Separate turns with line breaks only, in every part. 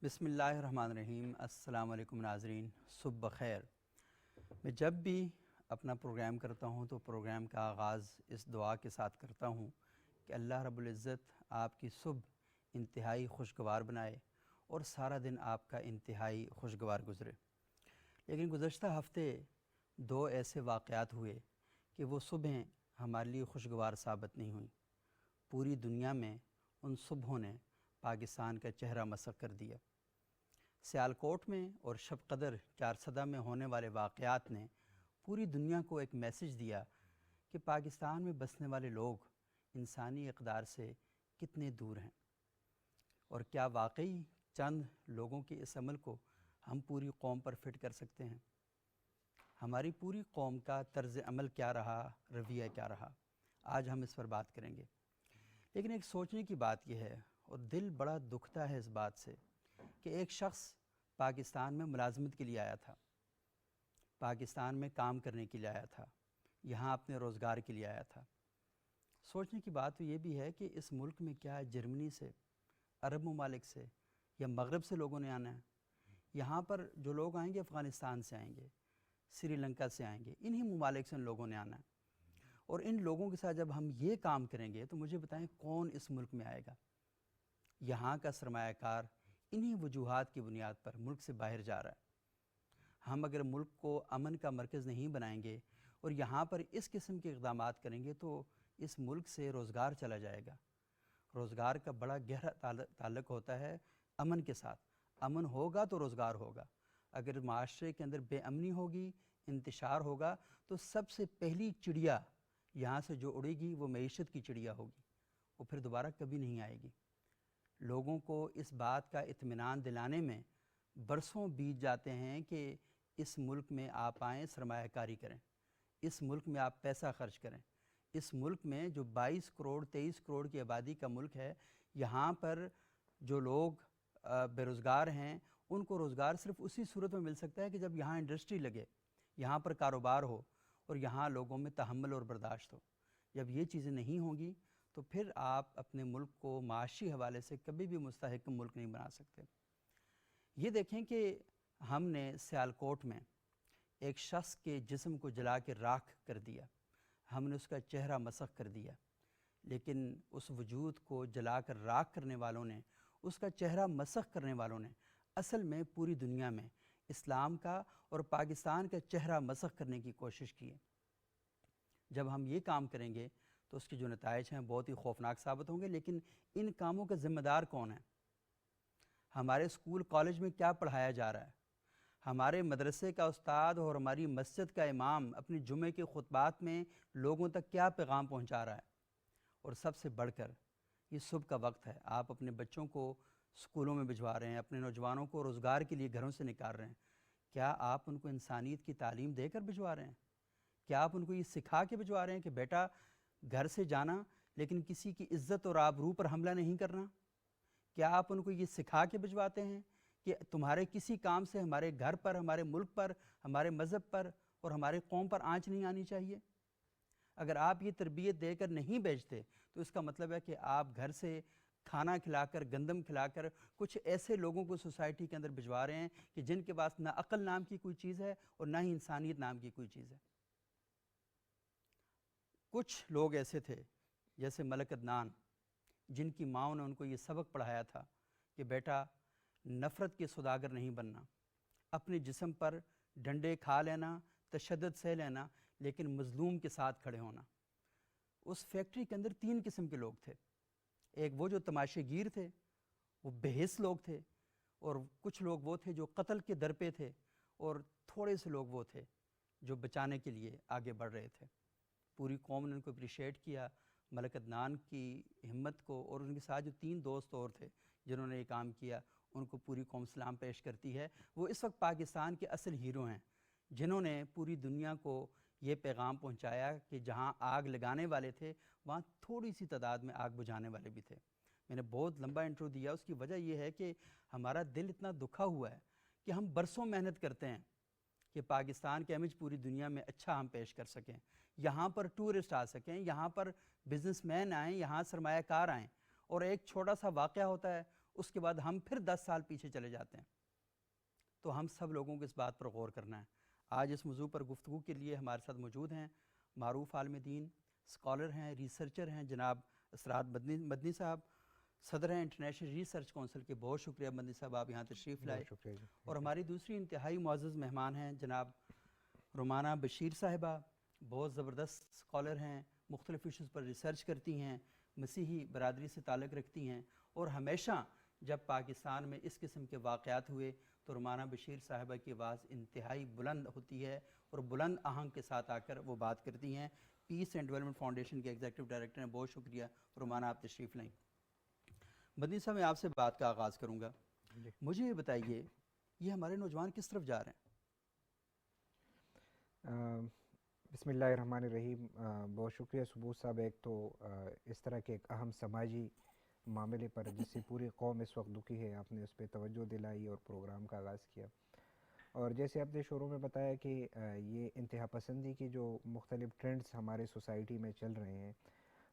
بسم اللہ الرحمن الرحیم۔ السلام علیکم ناظرین، صبح بخیر۔ میں جب بھی اپنا پروگرام کرتا ہوں تو پروگرام کا آغاز اس دعا کے ساتھ کرتا ہوں کہ اللہ رب العزت آپ کی صبح انتہائی خوشگوار بنائے اور سارا دن آپ کا انتہائی خوشگوار گزرے۔ لیکن گزشتہ ہفتے دو ایسے واقعات ہوئے کہ وہ صبحیں ہمارے لیے خوشگوار ثابت نہیں ہوئیں۔ پوری دنیا میں ان صبحوں نے پاکستان کا چہرہ مسخ کر دیا۔ سیالکوٹ میں اور شب قدر چارسدہ میں ہونے والے واقعات نے پوری دنیا کو ایک میسج دیا کہ پاکستان میں بسنے والے لوگ انسانی اقدار سے کتنے دور ہیں، اور کیا واقعی چند لوگوں کے اس عمل کو ہم پوری قوم پر فٹ کر سکتے ہیں۔ ہماری پوری قوم کا طرز عمل کیا رہا، رویہ کیا رہا، آج ہم اس پر بات کریں گے۔ لیکن ایک سوچنے کی بات یہ ہے، اور دل بڑا دکھتا ہے اس بات سے، کہ ایک شخص پاکستان میں ملازمت کے لیے آیا تھا، پاکستان میں کام کرنے کے لیے آیا تھا، یہاں اپنے روزگار کے لیے آیا تھا۔ سوچنے کی بات تو یہ بھی ہے کہ اس ملک میں کیا جرمنی سے، عرب ممالک سے یا مغرب سے لوگوں نے آنا ہے؟ یہاں پر جو لوگ آئیں گے افغانستان سے آئیں گے، سری لنکا سے آئیں گے، انہی ممالک سے ان لوگوں نے آنا ہے۔ اور ان لوگوں کے ساتھ جب ہم یہ کام کریں گے تو مجھے بتائیں کون اس ملک میں آئے گا؟ یہاں کا سرمایہ کار انہی وجوہات کی بنیاد پر ملک سے باہر جا رہا ہے۔ ہم اگر ملک کو امن کا مرکز نہیں بنائیں گے اور یہاں پر اس قسم کے اقدامات کریں گے تو اس ملک سے روزگار چلا جائے گا۔ روزگار کا بڑا گہرا تعلق ہوتا ہے امن کے ساتھ۔ امن ہوگا تو روزگار ہوگا۔ اگر معاشرے کے اندر بے امنی ہوگی، انتشار ہوگا، تو سب سے پہلی چڑیا یہاں سے جو اڑے گی وہ معیشت کی چڑیا ہوگی، وہ پھر دوبارہ کبھی نہیں آئے گی۔ لوگوں کو اس بات کا اطمینان دلانے میں برسوں بیت جاتے ہیں کہ اس ملک میں آپ آئیں، سرمایہ کاری کریں، اس ملک میں آپ پیسہ خرچ کریں۔ اس ملک میں جو 22 کروڑ 23 کروڑ کی آبادی کا ملک ہے، یہاں پر جو لوگ بے روزگار ہیں، ان کو روزگار صرف اسی صورت میں مل سکتا ہے کہ جب یہاں انڈسٹری لگے، یہاں پر کاروبار ہو اور یہاں لوگوں میں تحمل اور برداشت ہو۔ جب یہ چیزیں نہیں ہوں گی تو پھر آپ اپنے ملک کو معاشی حوالے سے کبھی بھی مستحکم ملک نہیں بنا سکتے۔ یہ دیکھیں کہ ہم نے سیالکوٹ میں ایک شخص کے جسم کو جلا کے راکھ کر دیا، ہم نے اس کا چہرہ مسخ کر دیا، لیکن اس وجود کو جلا کر راکھ کرنے والوں نے، اس کا چہرہ مسخ کرنے والوں نے اصل میں پوری دنیا میں اسلام کا اور پاکستان کا چہرہ مسخ کرنے کی کوشش کی ہے۔ جب ہم یہ کام کریں گے تو اس کے جو نتائج ہیں بہت ہی خوفناک ثابت ہوں گے۔ لیکن ان کاموں کا ذمہ دار کون ہے؟ ہمارے اسکول کالج میں کیا پڑھایا جا رہا ہے؟ ہمارے مدرسے کا استاد اور ہماری مسجد کا امام اپنی جمعے کے خطبات میں لوگوں تک کیا پیغام پہنچا رہا ہے؟ اور سب سے بڑھ کر یہ صبح کا وقت ہے، آپ اپنے بچوں کو اسکولوں میں بھجوا رہے ہیں، اپنے نوجوانوں کو روزگار کے لیے گھروں سے نکال رہے ہیں۔ کیا آپ ان کو انسانیت کی تعلیم دے کر بھجوا رہے ہیں؟ کیا آپ ان کو یہ سکھا کے بھجوا رہے ہیں کہ بیٹا گھر سے جانا لیکن کسی کی عزت اور آبرو پر حملہ نہیں کرنا؟ کیا آپ ان کو یہ سکھا کے بھجواتے ہیں کہ تمہارے کسی کام سے ہمارے گھر پر، ہمارے ملک پر، ہمارے مذہب پر اور ہمارے قوم پر آنچ نہیں آنی چاہیے؟ اگر آپ یہ تربیت دے کر نہیں بھیجتے تو اس کا مطلب ہے کہ آپ گھر سے کھانا کھلا کر، گندم کھلا کر کچھ ایسے لوگوں کو سوسائٹی کے اندر بھجوا رہے ہیں کہ جن کے پاس نہ عقل نام کی کوئی چیز ہے اور نہ ہی انسانیت نام کی کوئی چیز ہے۔ کچھ لوگ ایسے تھے جیسے ملک عدنان، جن کی ماں نے ان کو یہ سبق پڑھایا تھا کہ بیٹا نفرت کے سوداگر نہیں بننا، اپنے جسم پر ڈنڈے کھا لینا، تشدد سہ لینا، لیکن مظلوم کے ساتھ کھڑے ہونا۔ اس فیکٹری کے اندر 3 قسم کے لوگ تھے۔ ایک وہ جو تماشے گیر تھے، وہ بے حس لوگ تھے، اور کچھ لوگ وہ تھے جو قتل کے در پہ تھے، اور تھوڑے سے لوگ وہ تھے جو بچانے کے لیے آگے بڑھ رہے تھے۔ پوری قوم نے ان کو اپریشیٹ کیا، ملک عدنان کی ہمت کو، اور ان کے ساتھ جو 3 دوست اور تھے جنہوں نے یہ کام کیا، ان کو پوری قوم سلام پیش کرتی ہے۔ وہ اس وقت پاکستان کے اصل ہیرو ہیں، جنہوں نے پوری دنیا کو یہ پیغام پہنچایا کہ جہاں آگ لگانے والے تھے وہاں تھوڑی سی تعداد میں آگ بجھانے والے بھی تھے۔ میں نے بہت لمبا انٹرو دیا، اس کی وجہ یہ ہے کہ ہمارا دل اتنا دکھا ہوا ہے کہ ہم برسوں محنت کرتے ہیں کہ پاکستان کا امیج پوری دنیا میں اچھا ہم پیش کر سکیں، یہاں پر ٹورسٹ آ سکیں، یہاں پر بزنس مین آئیں، یہاں سرمایہ کار آئیں، اور ایک چھوٹا سا واقعہ ہوتا ہے اس کے بعد ہم پھر 10 سال پیچھے چلے جاتے ہیں. تو ہم سب لوگوں کو اس بات پر غور کرنا ہے. آج اس موضوع پر گفتگو کے لیے ہمارے ساتھ موجود ہیں معروف عالم دین، اسکالر ہیں، ریسرچر ہیں جناب اسرار مدنی صاحب، صدر ہیں انٹرنیشنل ریسرچ کونسل کے. بہت شکریہ مدنی صاحب آپ یہاں تشریف لائے.
بہت شکریہ جی.
اور ہماری دوسری انتہائی معزز مہمان ہیں جناب رومانہ بشیر صاحبہ، بہت زبردست اسکالر ہیں، مختلف ایشوز پر ریسرچ کرتی ہیں، مسیحی برادری سے تعلق رکھتی ہیں، اور ہمیشہ جب پاکستان میں اس قسم کے واقعات ہوئے تو رومانہ بشیر صاحبہ کی آواز انتہائی بلند ہوتی ہے اور بلند آہنگ کے ساتھ آ کر وہ بات کرتی ہیں. پیس اینڈ ڈیولپمنٹ فاؤنڈیشن کے ایگزیکٹو ڈائریکٹر ہیں. بہت شکریہ رومانہ، آپ تشریف لائیں. مدنی صاحب میں آپ سے بات کا آغاز کروں گا. مجھے یہ بتائیے یہ ہمارے نوجوان کس طرف جا رہے ہیں؟
بسم اللہ الرحمن الرحیم. بہت شکریہ ثبوت صاحب. ایک تو اس طرح کے ایک اہم سماجی معاملے پر جس سے پوری قوم اس وقت دکھی ہے، آپ نے اس پہ توجہ دلائی اور پروگرام کا آغاز کیا. اور جیسے آپ نے شروع میں بتایا کہ یہ انتہا پسندی کی جو مختلف ٹرینڈز ہمارے سوسائٹی میں چل رہے ہیں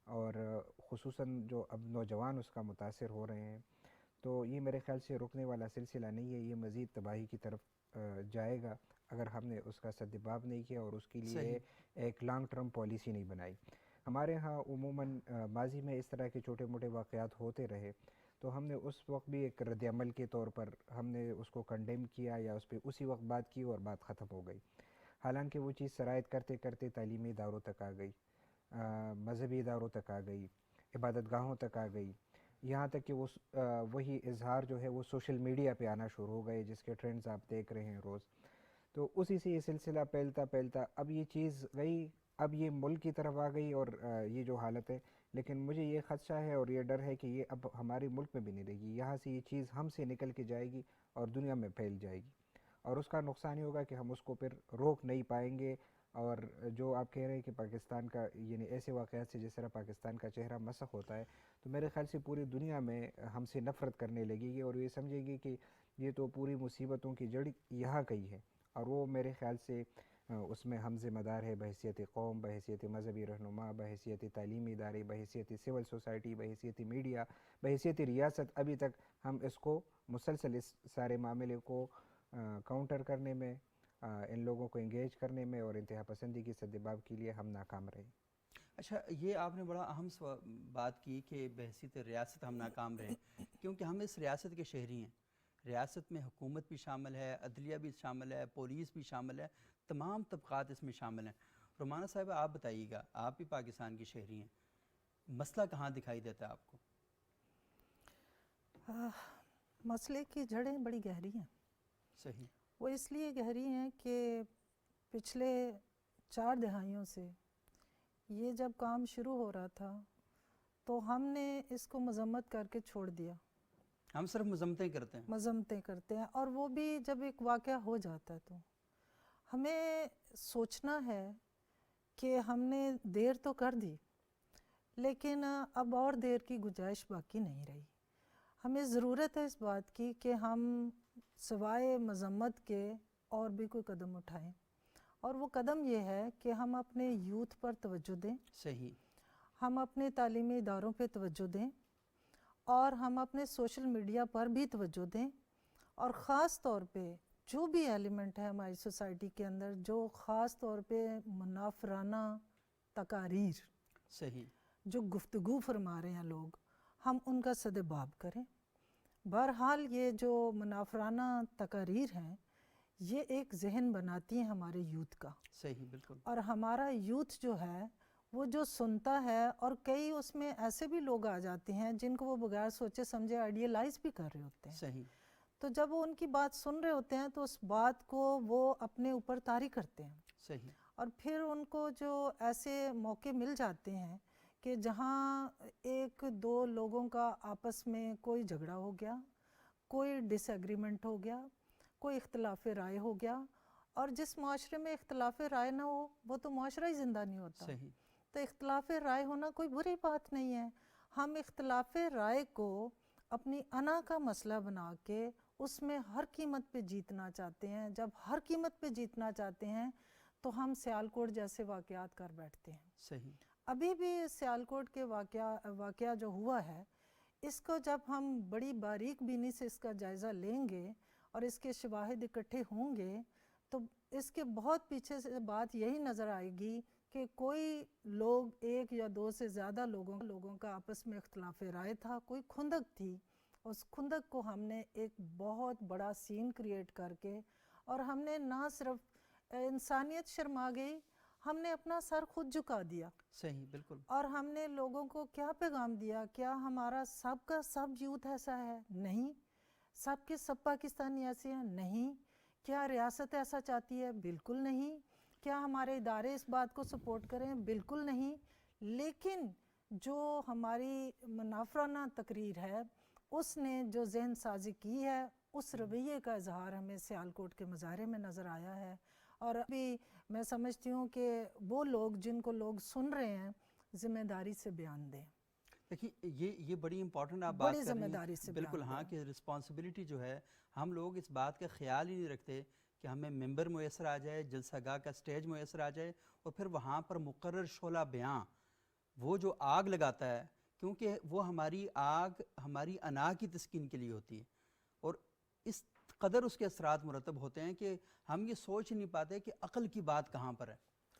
اور خصوصاً جو اب نوجوان اس کا متاثر ہو رہے ہیں، تو یہ میرے خیال سے رکنے والا سلسلہ نہیں ہے. یہ مزید تباہی کی طرف جائے گا اگر ہم نے اس کا سدباب نہیں کیا اور اس کے لیے ایک لانگ ٹرم پالیسی نہیں بنائی. ہمارے ہاں عموماً ماضی میں اس طرح کے چھوٹے موٹے واقعات ہوتے رہے تو ہم نے اس وقت بھی ایک رد عمل کے طور پر ہم نے اس کو کنڈیم کیا یا اس پہ اسی وقت بات کی اور بات ختم ہو گئی. حالانکہ وہ چیز سرایت کرتے کرتے تعلیمی اداروں تک آ گئی، مذہبی اداروں تک آ گئی، عبادت گاہوں تک آ گئی، یہاں تک کہ وہ وہی اظہار جو ہے وہ سوشل میڈیا پہ آنا شروع ہو گئے جس کے ٹرینڈز آپ دیکھ رہے ہیں روز. تو اسی سے یہ سلسلہ پھیلتا پھیلتا اب یہ چیز گئی، اب یہ ملک کی طرف آ گئی اور یہ جو حالت ہے. لیکن مجھے یہ خدشہ ہے اور یہ ڈر ہے کہ یہ اب ہمارے ملک میں بھی نہیں رہے گی. یہاں سے یہ چیز ہم سے نکل کے جائے گی اور دنیا میں پھیل جائے گی، اور اس کا نقصان یہ ہوگا کہ ہم اس کو پھر روک نہیں پائیں گے. اور جو آپ کہہ رہے ہیں کہ پاکستان کا یعنی ایسے واقعات سے جس طرح پاکستان کا چہرہ مسخ ہوتا ہے، تو میرے خیال سے پوری دنیا میں ہم سے نفرت کرنے لگے گی اور یہ سمجھے گی کہ یہ تو پوری مصیبتوں کی جڑ یہاں گئی ہے. اور وہ میرے خیال سے اس میں ہم ذمہ دار ہے بحیثیت قوم، بحیثیت مذہبی رہنما، بحیثیت تعلیمی ادارے، بحیثیت سول سوسائٹی، بحیثیت میڈیا، بحیثیت ریاست. ابھی تک ہم اس کو مسلسل اس سارے معاملے کو کاؤنٹر کرنے میں، ان لوگوں کو انگیج کرنے میں اور انتہا پسندی کی سدباب کے لیے ہم ناکام رہے.
اچھا، یہ آپ نے بڑا اہم بات کی کہ بحیثیت ریاست ہم ناکام رہے، کیونکہ ہم اس ریاست کے شہری ہیں. ریاست میں حکومت بھی شامل ہے، عدلیہ بھی شامل ہے، پولیس بھی شامل ہے، تمام طبقات اس میں شامل ہیں. رومانہ صاحب آپ بتائیے گا، آپ بھی پاکستان کی شہری ہیں، مسئلہ کہاں دکھائی دیتا ہے آپ کو؟
مسئلے کی جڑیں بڑی گہری ہیں.
صحیح.
وہ اس لیے گہری ہیں کہ پچھلے 4 دہائیوں سے یہ جب کام شروع ہو رہا تھا تو ہم نے اس کو مذمت کر کے چھوڑ دیا.
ہم صرف مذمتیں کرتے ہیں.
مذمتیں کرتے ہیں، اور وہ بھی جب ایک واقعہ ہو جاتا ہے تو ہمیں سوچنا ہے کہ ہم نے دیر تو کر دی لیکن اب اور دیر کی گنجائش باقی نہیں رہی. ہمیں ضرورت ہے اس بات کی کہ ہم سوائے مذمت کے اور بھی کوئی قدم اٹھائیں، اور وہ قدم یہ ہے کہ ہم اپنے یوتھ پر توجہ دیں.
صحیح.
ہم اپنے تعلیمی اداروں پہ توجہ دیں اور ہم اپنے سوشل میڈیا پر بھی توجہ دیں، اور خاص طور پہ جو بھی ایلیمنٹ ہے ہماری سوسائٹی کے اندر جو خاص طور پہ منافرانہ تقاریر،
صحیح،
جو گفتگو فرما رہے ہیں لوگ، ہم ان کا سدباب کریں. بہرحال یہ جو منافرانہ تقاریر ہیں یہ ایک ذہن بناتی ہیں ہمارے یوتھ کا.
صحیح، بالکل.
اور ہمارا یوتھ جو ہے وہ جو سنتا ہے، اور کئی اس میں ایسے بھی لوگ آ جاتے ہیں جن کو وہ بغیر سوچے سمجھے آئیڈیلائز بھی کر رہے ہوتے ہیں.
صحیح.
تو جب وہ ان کی بات سن رہے ہوتے ہیں تو اس بات کو وہ اپنے اوپر طاری کرتے ہیں.
صحیح.
اور پھر ان کو جو ایسے موقع مل جاتے ہیں کہ جہاں 1-2 لوگوں کا آپس میں کوئی جھگڑا ہو گیا، کوئی ڈس ایگریمنٹ ہو گیا، کوئی اختلاف رائے ہو گیا، اور جس معاشرے میں اختلاف رائے نہ ہو وہ تو معاشرہ ہی زندہ نہیں ہوتا.
صحیح.
تو اختلاف رائے ہونا کوئی بری بات نہیں ہے. ہم اختلاف رائے کو اپنی انا کا مسئلہ بنا کے اس میں ہر قیمت پہ جیتنا چاہتے ہیں. جب ہر قیمت پہ جیتنا چاہتے ہیں تو ہم سیالکوٹ جیسے واقعات کر بیٹھتے ہیں.
صحیح.
ابھی بھی سیالکوٹ کے واقعہ جو ہوا ہے اس کو جب ہم بڑی باریک بینی سے اس کا جائزہ لیں گے اور اس کے شواہد اکٹھے ہوں گے تو اس کے بہت پیچھے سے بات یہی نظر آئے گی کہ کوئی لوگ ایک یا دو سے زیادہ لوگوں کا آپس میں اختلاف رائے تھا، کوئی کھندک تھی، اس کھندک کو ہم نے ایک بہت بڑا سین کریٹ کر کے، اور ہم نے نہ صرف انسانیت شرما گئی، ہم نے اپنا سر خود جھکا دیا.
صحیح، بالکل.
اور ہم نے لوگوں کو کیا پیغام دیا؟ کیا ہمارا سب کا سب یوتھ ایسا ہے؟ نہیں. سب کے سب پاکستانی ایسے ہیں؟ نہیں. کیا ریاست ایسا چاہتی ہے؟ بالکل نہیں. کیا ہمارے ادارے اس بات کو سپورٹ کریں؟ بالکل نہیں. لیکن جو ہماری منافرانہ تقریر ہے اس نے جو ذہن سازی کی ہے، اس رویے کا اظہار ہمیں سیالکوٹ کے مظاہرے میں نظر آیا ہے. اور ابھی میں سمجھتی ہوں کہ وہ لوگ جن کو لوگ سن رہے ہیں ذمہ داری سے بیان دیں.
دیکھیے یہ بڑی امپورٹنٹ آپ
بڑی
بات کر
ذمہ
رہی
داری
ہیں.
سے
بالکل
بیان
ہاں،
دیں.
کہ رسپانسبلٹی جو ہے، ہم لوگ اس بات کا خیال ہی نہیں رکھتے کہ ہمیں ممبر میسر آ جائے، جلسہ گاہ کا سٹیج میسر آ جائے، اور پھر وہاں پر مقرر شعلہ بیاں وہ جو آگ لگاتا ہے، کیونکہ وہ ہماری آگ ہماری انا کی تسکین کے لیے ہوتی ہے، اور اس قدر اس کے اثرات مرتب ہوتے ہیں کہ ہم یہ سوچ نہیں پاتے کہ عقل کی بات کہاں پر ہے.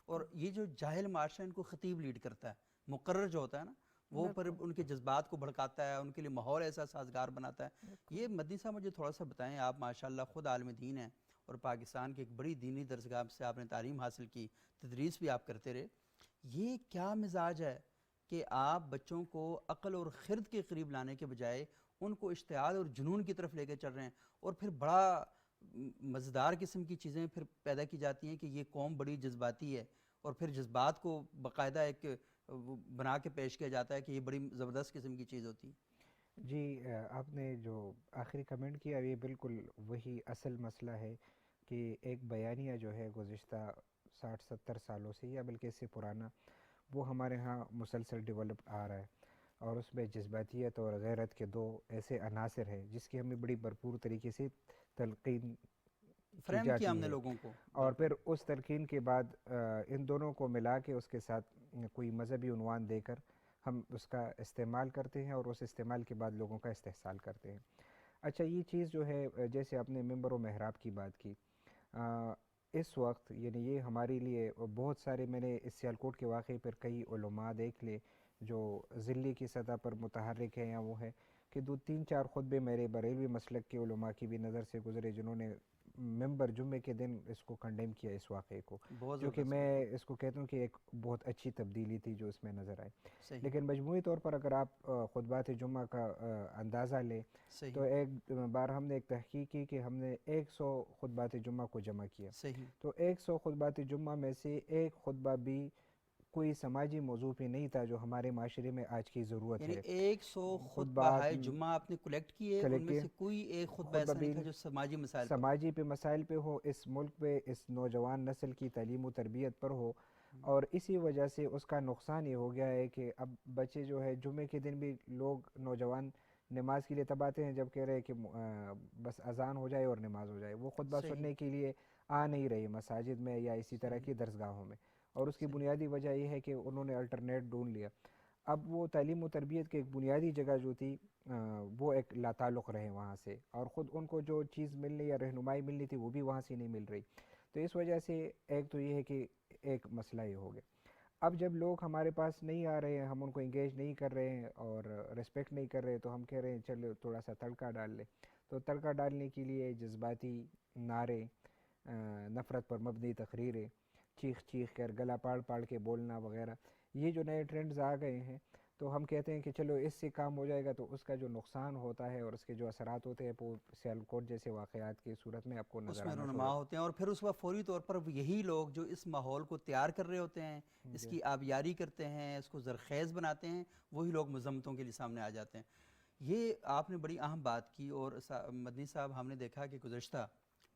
اور یہ جو جاہل معاشرہ ان کو خطیب لیڈ کرتا ہے، مقرر جو ہوتا ہے نا، وہ پر ان کے جذبات کو بھڑکاتا ہے، ان کے لیے ماحول ایسا سازگار بناتا ہے. یہ مدنی صاحب مجھے تھوڑا سا بتائیں، آپ ماشاءاللہ خود عالم دین ہیں اور پاکستان کی ایک بڑی دینی درسگاہ سے آپ نے تعلیم حاصل کی، تدریس بھی آپ کرتے رہے. یہ کیا مزاج ہے کہ آپ بچوں کو عقل اور خرد کے قریب لانے کے بجائے ان کو اشتعال اور جنون کی طرف لے کے چل رہے ہیں، اور پھر بڑا مزیدار قسم کی چیزیں پھر پیدا کی جاتی ہیں کہ یہ قوم بڑی جذباتی ہے، اور پھر جذبات کو باقاعدہ ایک بنا کے پیش کیا جاتا ہے کہ یہ بڑی زبردست قسم کی چیز ہوتی ہے.
جی، آپ نے جو آخری کمنٹ کیا یہ بالکل وہی اصل مسئلہ ہے کہ ایک بیانیہ جو ہے گزشتہ 60-70 سالوں سے یا بلکہ اس سے پرانا، وہ ہمارے ہاں مسلسل ڈیولپ آ رہا ہے، اور اس میں جذباتیت اور غیرت کے دو ایسے عناصر ہیں جس کی ہمیں بڑی بھرپور طریقے سے تلقین کی
فریم کیا ہم
جاتی
نے
ہے.
لوگوں کو.
اور پھر اس تلقین کے بعد ان دونوں کو ملا کے اس کے ساتھ کوئی مذہبی عنوان دے کر ہم اس کا استعمال کرتے ہیں، اور اس استعمال کے بعد لوگوں کا استحصال کرتے ہیں. اچھا، یہ چیز جو ہے جیسے آپ نے ممبر و محراب کی بات کی، اس وقت یعنی یہ ہمارے لیے بہت سارے، میں نے اس سیالکوٹ کے واقعے پر کئی علماء دیکھ لے جو ضلعی کی سطح پر متحرک ہیں، یا وہ ہے کہ 2-3-4 خطبے میرے بریلوی مسلک کے علماء کی بھی نظر سے گزرے جنہوں نے ممبر جمعے کے دن اس کو کنڈیم کیا، اس واقعے کو،
بہت
جو کہ
زبردست.
میں
بالکل
اس کو کہتا ہوں کہ ایک بہت اچھی تبدیلی تھی جو اس میں نظر آئی.
صحیح.
لیکن مجموعی طور پر اگر آپ خطبات جمعہ کا اندازہ لیں تو
صحیح.
ایک بار ہم نے ایک تحقیق کی کہ ہم نے 100 خطبات جمعہ کو جمع کیا،
صحیح.
تو 100 خطبات جمعہ میں سے ایک خطبہ بھی کوئی سماجی موضوع پہ نہیں تھا جو ہمارے معاشرے میں آج کی ضرورت
یعنی
ہے.
100 خطبہ
خطبات
ہے جمعہ آپ نے کلیکٹ کیے، ان میں
کے
سے کوئی ایک خطبہ
خطبہ
ایسا نہیں
بھی
تھا جو سماجی مسائل پر.
سماجی پہ مسائل پہ ہو، اس ملک پہ اس نوجوان نسل کی تعلیم و تربیت پر ہو. اور اسی وجہ سے اس کا نقصان یہ ہو گیا ہے کہ اب بچے جو ہے جمعے کے دن بھی لوگ نوجوان نماز کے لیے تب آتے ہیں جب کہہ رہے کہ بس اذان ہو جائے اور نماز ہو جائے، وہ خطبہ
صحیح.
سننے کے لیے آ نہیں رہے مساجد میں یا اسی طرح
صحیح.
کی درسگاہوں میں. اور اس کی
صحیح.
بنیادی وجہ یہ ہے کہ انہوں نے الٹرنیٹ ڈھونڈ لیا. اب وہ تعلیم و تربیت کی ایک بنیادی جگہ جو تھی وہ ایک لا تعلق رہے وہاں سے، اور خود ان کو جو چیز ملنی یا رہنمائی ملنی تھی وہ بھی وہاں سے نہیں مل رہی. تو اس وجہ سے ایک تو یہ ہے کہ ایک مسئلہ یہ ہو گیا. اب جب لوگ ہمارے پاس نہیں آ رہے ہیں، ہم ان کو انگیج نہیں کر رہے ہیں اور ریسپیکٹ نہیں کر رہے، تو ہم کہہ رہے ہیں چلو تھوڑا سا تڑکا ڈال لیں. تو تڑکا ڈالنے کے لیے جذباتی نعرے، نفرت پر مبنی تقریریں، چیخ چیخ کر گلا پاڑ پاڑ کے بولنا وغیرہ، یہ جو نئے ٹرینڈز آ گئے ہیں، تو ہم کہتے ہیں کہ چلو اس سے کام ہو جائے گا. تو اس کا جو نقصان ہوتا ہے اور اس کے جو اثرات ہوتے ہیں وہ سیالکوٹ جیسے واقعات کی صورت میں آپ کو
اس
نظر
میں
آنا
رونما
شروع.
ہوتے ہیں، اور پھر اس وقت فوری طور پر یہی لوگ جو اس ماحول کو تیار کر رہے ہوتے ہیں، اس کی آبیاری کرتے ہیں، اس کو زرخیز بناتے ہیں، وہی لوگ مذمتوں کے لیے سامنے آ جاتے ہیں. یہ آپ نے بڑی اہم بات کی. اور مدنی صاحب، ہم نے دیکھا کہ گزشتہ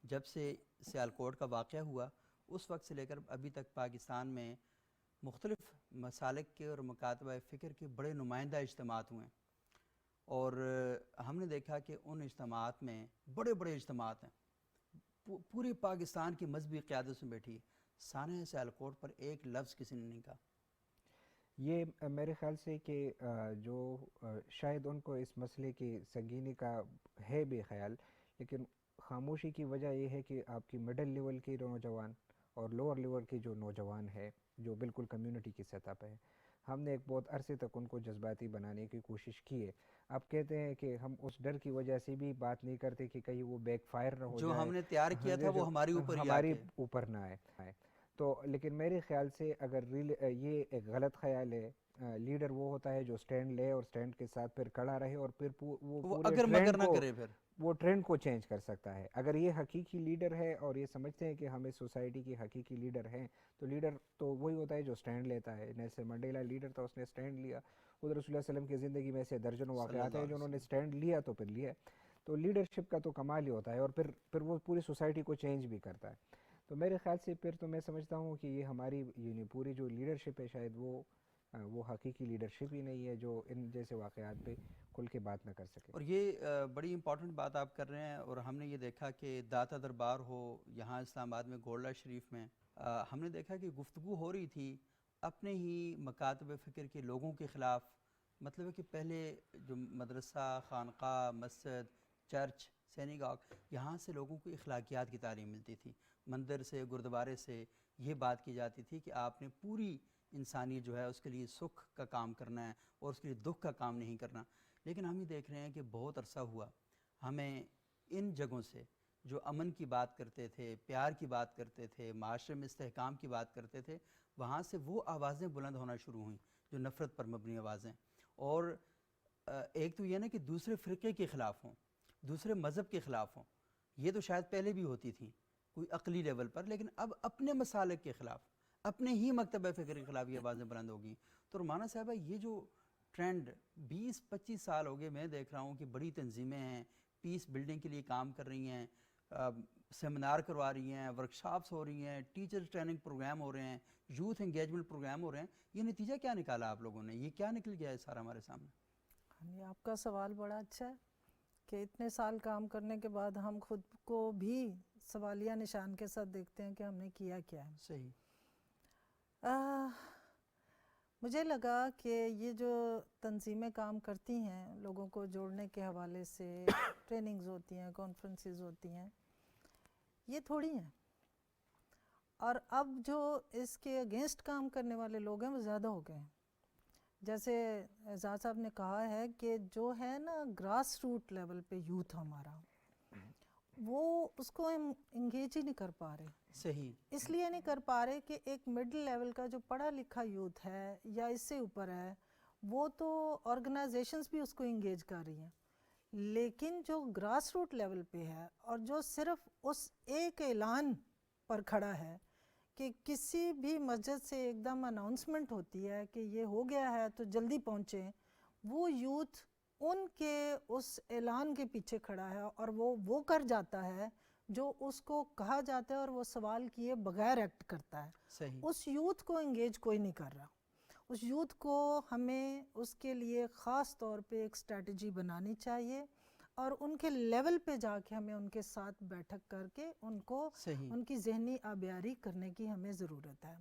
جب سے سیالکوٹ کا واقعہ ہوا اس وقت سے لے کر ابھی تک پاکستان میں مختلف مسالک کے اور مکاتبہ فکر کے بڑے نمائندہ اجتماعات ہوئے ہیں، اور ہم نے دیکھا کہ ان اجتماعات میں بڑے بڑے اجتماعات ہیں، پورے پاکستان کی مذہبی قیادت میں بیٹھی ہے. سانحہ سیالکوٹ پر ایک لفظ کسی نے نہیں کہا.
یہ میرے خیال سے کہ جو شاید ان کو اس مسئلے کی سنگینی کا ہے بھی خیال، لیکن خاموشی کی وجہ یہ ہے کہ آپ کی مڈل لیول کی نوجوان اور لوور لیول کی جو نوجوان ہے جو بالکل کمیونٹی کی سطح پہ ہے، ہم نے ایک بہت عرصے تک ان کو جذباتی بنانے کی کوشش کی ہے. آپ کہتے ہیں کہ ہم اس ڈر کی وجہ سے بھی بات نہیں کرتے کہ کہیں وہ بیک فائر نہ ہو
جو
جائے،
ہم نے تیار کیا تھا
جیسے
وہ ہماری اوپر ہی آ
ہماری
کے.
اوپر نہ آئے. تو لیکن میرے خیال سے اگر یہ ایک غلط خیال ہے. لیڈر وہ ہوتا ہے جو سٹینڈ لے اور سٹینڈ کے ساتھ پھر کھڑا رہے اور پھر وہ
وہ
پورے
اگر
ٹرینڈ
مگر نہ
کو
کرے پھر.
وہ ٹرینڈ کو چینج کر سکتا ہے. اگر یہ حقیقی لیڈر ہے اور یہ سمجھتے ہیں کہ ہم اس سوسائٹی کی حقیقی لیڈر ہیں، تو لیڈر تو وہی ہوتا ہے جو سٹینڈ لیتا ہے. نیلسن منڈیلا لیڈر تھا، اس نے سٹینڈ لیا. خود رسول اللہ علیہ وسلم کی زندگی میں ایسے درجنوں
صلی
واقعات
اللہ
ہیں
علیہ
جو انہوں نے
وسلم.
سٹینڈ لیا تو پھر لیا. تو لیڈرشپ کا تو کمال ہی ہوتا ہے، اور پھر وہ پوری سوسائٹی کو چینج بھی کرتا ہے. تو میرے خیال سے پھر تو میں سمجھتا ہوں کہ یہ ہماری یعنی پوری جو لیڈرشپ ہے شاید وہ حقیقی لیڈرشپ ہی نہیں ہے جو ان جیسے واقعات پہ کھل کے بات نہ کر سکے.
اور یہ بڑی امپورٹنٹ بات آپ کر رہے ہیں. اور ہم نے یہ دیکھا کہ داتا دربار ہو یہاں اسلام آباد میں گولڈا شریف میں، ہم نے دیکھا کہ گفتگو ہو رہی تھی اپنے ہی مکاتب فکر کے لوگوں کے خلاف. مطلب ہے کہ پہلے جو مدرسہ، خانقاہ، مسجد، چرچ، سینیگاگ، یہاں سے لوگوں کو اخلاقیات کی تعلیم ملتی تھی. مندر سے، گردوارے سے یہ بات کی جاتی تھی کہ آپ نے پوری انسانی جو ہے اس کے لیے سکھ کا کام کرنا ہے اور اس کے لیے دکھ کا کام نہیں کرنا. لیکن ہم یہ دیکھ رہے ہیں کہ بہت عرصہ ہوا ہمیں ان جگہوں سے جو امن کی بات کرتے تھے، پیار کی بات کرتے تھے، معاشرے میں استحکام کی بات کرتے تھے، وہاں سے وہ آوازیں بلند ہونا شروع ہوئیں جو نفرت پر مبنی آوازیں. اور ایک تو یہ نا کہ دوسرے فرقے کے خلاف ہوں، دوسرے مذہب کے خلاف ہوں. یہ تو شاید پہلے بھی ہوتی تھیں کوئی عقلی لیول پر، لیکن اب اپنے مسالک کے خلاف، اپنے ہی مکتبہ فکر کے خلاف یہ آوازیں بلند ہوگی. تو رومانہ صاحبہ یہ جو ٹرینڈ 20-25 سال ہو گئے میں دیکھ رہا ہوں کہ بڑی تنظیمیں ہیں پیس بلڈنگ کے لیے کام کر رہی ہیں، سیمینار کروا رہی ہیں، ورکشاپس ہو رہی ہیں، ٹیچر ٹریننگ پروگرام ہو رہے ہیں، یوتھ انگیجمنٹ پروگرام ہو رہے ہیں. یہ نتیجہ کیا نکالا آپ لوگوں نے؟ یہ کیا نکل گیا ہے سارا ہمارے سامنے؟
یہ آپ کا سوال بڑا اچھا ہے کہ اتنے سال کام کرنے کے بعد ہم خود کو بھی سوالیہ نشان کے ساتھ دیکھتے ہیں کہ ہم نے کیا کیا ہے.
صحیح.
مجھے لگا کہ یہ جو تنظیمیں کام کرتی ہیں لوگوں کو جوڑنے کے حوالے سے، ٹریننگز ہوتی ہیں، کانفرنسز ہوتی ہیں، یہ تھوڑی ہیں. اور اب جو اس کے اگینسٹ کام کرنے والے لوگ ہیں وہ زیادہ ہو گئے ہیں. جیسے اعزاز صاحب نے کہا ہے کہ جو ہے نا گراس روٹ لیول پہ یوتھ ہمارا، وہ اس کو ہم انگیج ہی نہیں کر پا رہے.
صحیح.
اس لیے نہیں کر پا رہے کہ ایک مڈل لیول کا جو پڑھا لکھا یوتھ ہے یا اس سے اوپر ہے، وہ تو آرگنائزیشنز بھی اس کو انگیج کر رہی ہیں، لیکن جو گراس روٹ لیول پہ ہے اور جو صرف اس ایک اعلان پر کھڑا ہے کہ کسی بھی مسجد سے ایک دم اناؤنسمنٹ ہوتی ہے کہ یہ ہو گیا ہے تو جلدی پہنچیں، وہ یوتھ ان کے اس اعلان کے پیچھے کھڑا ہے اور وہ کر جاتا ہے جو اس کو کہا جاتا ہے اور وہ سوال کیے بغیر ایکٹ کرتا ہے.
صحیح.
اس یوتھ کو انگیج کوئی نہیں کر رہا. اس یوتھ کو ہمیں اس کے لیے خاص طور پہ ایک اسٹریٹجی بنانی چاہیے اور ان کے لیول پہ جا کے ہمیں ان کے ساتھ بیٹھک کر کے ان کو
صحیح.
ان کی ذہنی آبیاری کرنے کی ہمیں ضرورت ہے.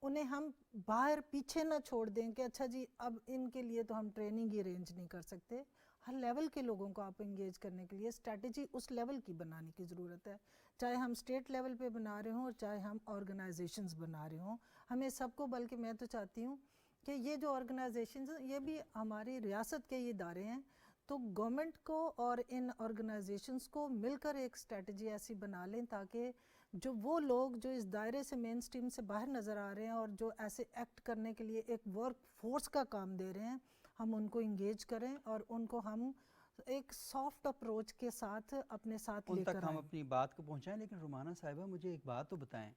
انہیں ہم باہر پیچھے نہ چھوڑ دیں کہ اچھا جی اب ان کے لیے تو ہم ٹریننگ ہی ارینج نہیں کر سکتے. ہر لیول کے لوگوں کو آپ انگیج کرنے کے لیے اسٹریٹجی اس لیول کی بنانے کی ضرورت ہے، چاہے ہم اسٹیٹ لیول پہ بنا رہے ہوں اور چاہے ہم آرگنائزیشنز بنا رہے ہوں. ہمیں سب کو، بلکہ میں تو چاہتی ہوں کہ یہ جو آرگنائزیشنز ہیں یہ بھی ہماری ریاست کے یہ ادارے ہیں، تو گورنمنٹ کو اور ان آرگنائزیشنز کو مل کر ایک اسٹریٹجی ایسی بنا لیں تاکہ جو وہ لوگ جو اس دائرے سے مین سٹریم سے باہر نظر آ رہے ہیں اور جو ایسے ایکٹ کرنے کے لیے ایک ورک فورس کا کام دے رہے ہیں، ہم ان کو انگیج کریں اور ان کو ہم ایک سافٹ اپروچ کے ساتھ اپنے ساتھ
ان
لے
تک
کر
ہم
آئیں.
اپنی بات کو پہنچائیں. لیکن رومانہ صاحبہ مجھے ایک بات تو بتائیں،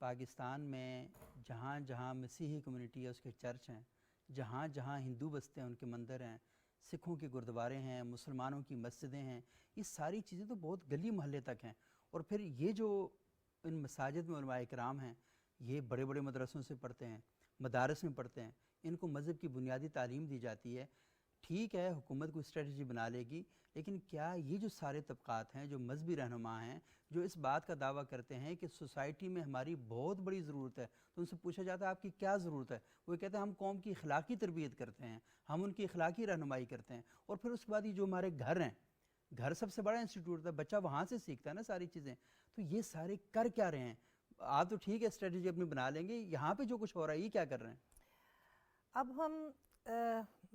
پاکستان میں جہاں جہاں مسیحی کمیونٹی ہے اس کے چرچ ہیں، جہاں جہاں ہندو بستے ہیں ان کے مندر ہیں، سکھوں کے گردوارے ہیں، مسلمانوں کی مسجدیں ہیں، یہ ساری چیزیں تو بہت گلی محلے تک ہیں. اور پھر یہ جو ان مساجد میں علماء کرام ہیں یہ بڑے بڑے مدرسوں سے پڑھتے ہیں، مدارس میں پڑھتے ہیں، ان کو مذہب کی بنیادی تعلیم دی جاتی ہے. ٹھیک ہے حکومت کوئی اسٹریٹجی بنا لے گی، لیکن کیا یہ جو سارے طبقات ہیں جو مذہبی رہنما ہیں جو اس بات کا دعویٰ کرتے ہیں کہ سوسائٹی میں ہماری بہت بڑی ضرورت ہے، تو ان سے پوچھا جاتا ہے آپ کی کیا ضرورت ہے، وہ کہتے ہیں ہم قوم کی اخلاقی تربیت کرتے ہیں، ہم ان کی اخلاقی رہنمائی کرتے ہیں، اور پھر اس کے بعد یہ جو ہمارے گھر ہیں، گھر سب سے بڑا انسٹیٹیوٹ ہے، بچہ وہاں سے سیکھتا ہے نا ساری چیزیں، تو یہ سارے کر کیا رہے ہیں؟ آپ تو ٹھیک ہے اسٹریٹجی اپنی بنا لیں گے، یہاں پہ جو کچھ ہو رہا ہے یہ کیا کر رہے ہیں؟
اب ہم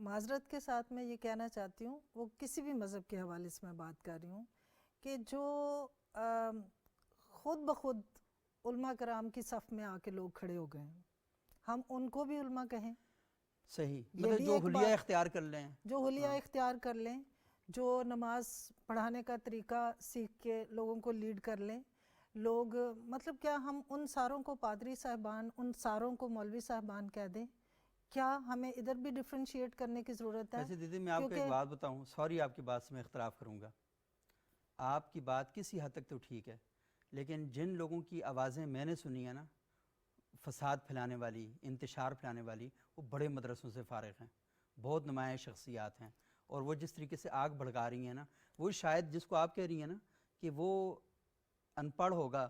معذرت کے ساتھ میں یہ کہنا چاہتی ہوں، وہ کسی بھی مذہب کے حوالے سے میں بات کر رہی ہوں، کہ جو خود بخود علماء کرام کی صف میں آ کے لوگ کھڑے ہو گئے ہیں، ہم ان کو بھی علماء کہیں،
صحیح،
یہ
مطلب
بھی
جو
ایک
حلیہ
بات،
اختیار کر لیں،
جو حلیہ اختیار کر لیں، جو نماز پڑھانے کا طریقہ سیکھ کے لوگوں کو لیڈ کر لیں، لوگ مطلب کیا ہم ان ساروں کو پادری صاحبان، ان ساروں کو مولوی صاحبان کہہ دیں؟ کیا ہمیں ادھر بھی ڈفرینشیٹ کرنے کی ضرورت ہے؟
ویسے دیدی میں آپ کو ایک
کیونکہ
بات بتاؤں، سوری آپ کی بات سے میں اختلاف کروں گا، آپ کی بات کسی حد تک تو ٹھیک ہے، لیکن جن لوگوں کی آوازیں میں نے سنی ہیں نا فساد پھیلانے والی، انتشار پھیلانے والی، وہ بڑے مدرسوں سے فارغ ہیں، بہت نمایاں شخصیات ہیں، اور وہ جس طریقے سے آگ بھڑکا رہی ہیں نا، وہ شاید جس کو آپ کہہ رہی ہیں نا کہ وہ ان پڑھ ہوگا،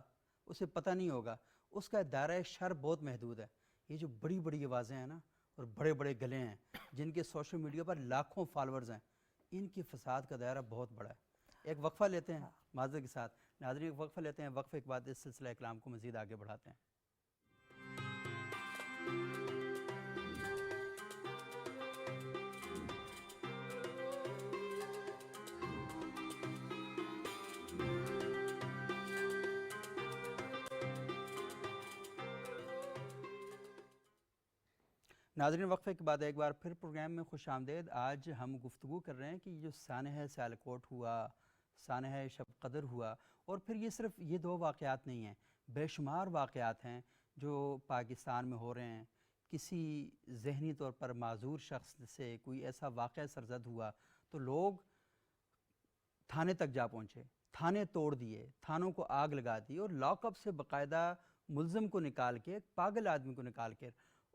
اسے پتہ نہیں ہوگا، اس کا دائرہ شر بہت محدود ہے، یہ جو بڑی بڑی آوازیں ہیں نا اور بڑے بڑے گلے ہیں جن کے سوشل میڈیا پر لاکھوں فالورز ہیں، ان کی فساد کا دائرہ بہت بڑا ہے۔ ایک وقفہ لیتے ہیں معذرت کے ساتھ ناظرین، ایک وقفہ لیتے ہیں، وقفے کے بعد اس سلسلہ کلام کو مزید آگے بڑھاتے ہیں۔ ناظرین وقفے کے بعد ایک بار پھر پروگرام میں خوش آمدید۔ آج ہم گفتگو کر رہے ہیں کہ جو سانحہ سیالکوٹ ہوا، سانحہ شب قدر ہوا، اور پھر یہ صرف یہ دو واقعات نہیں ہیں، بے شمار واقعات ہیں جو پاکستان میں ہو رہے ہیں۔ کسی ذہنی طور پر معذور شخص سے کوئی ایسا واقعہ سرزد ہوا تو لوگ تھانے تک جا پہنچے، تھانے توڑ دیے، تھانوں کو آگ لگا دی، اور لاک اپ سے باقاعدہ ملزم کو نکال کے، ایک پاگل آدمی کو نکال کے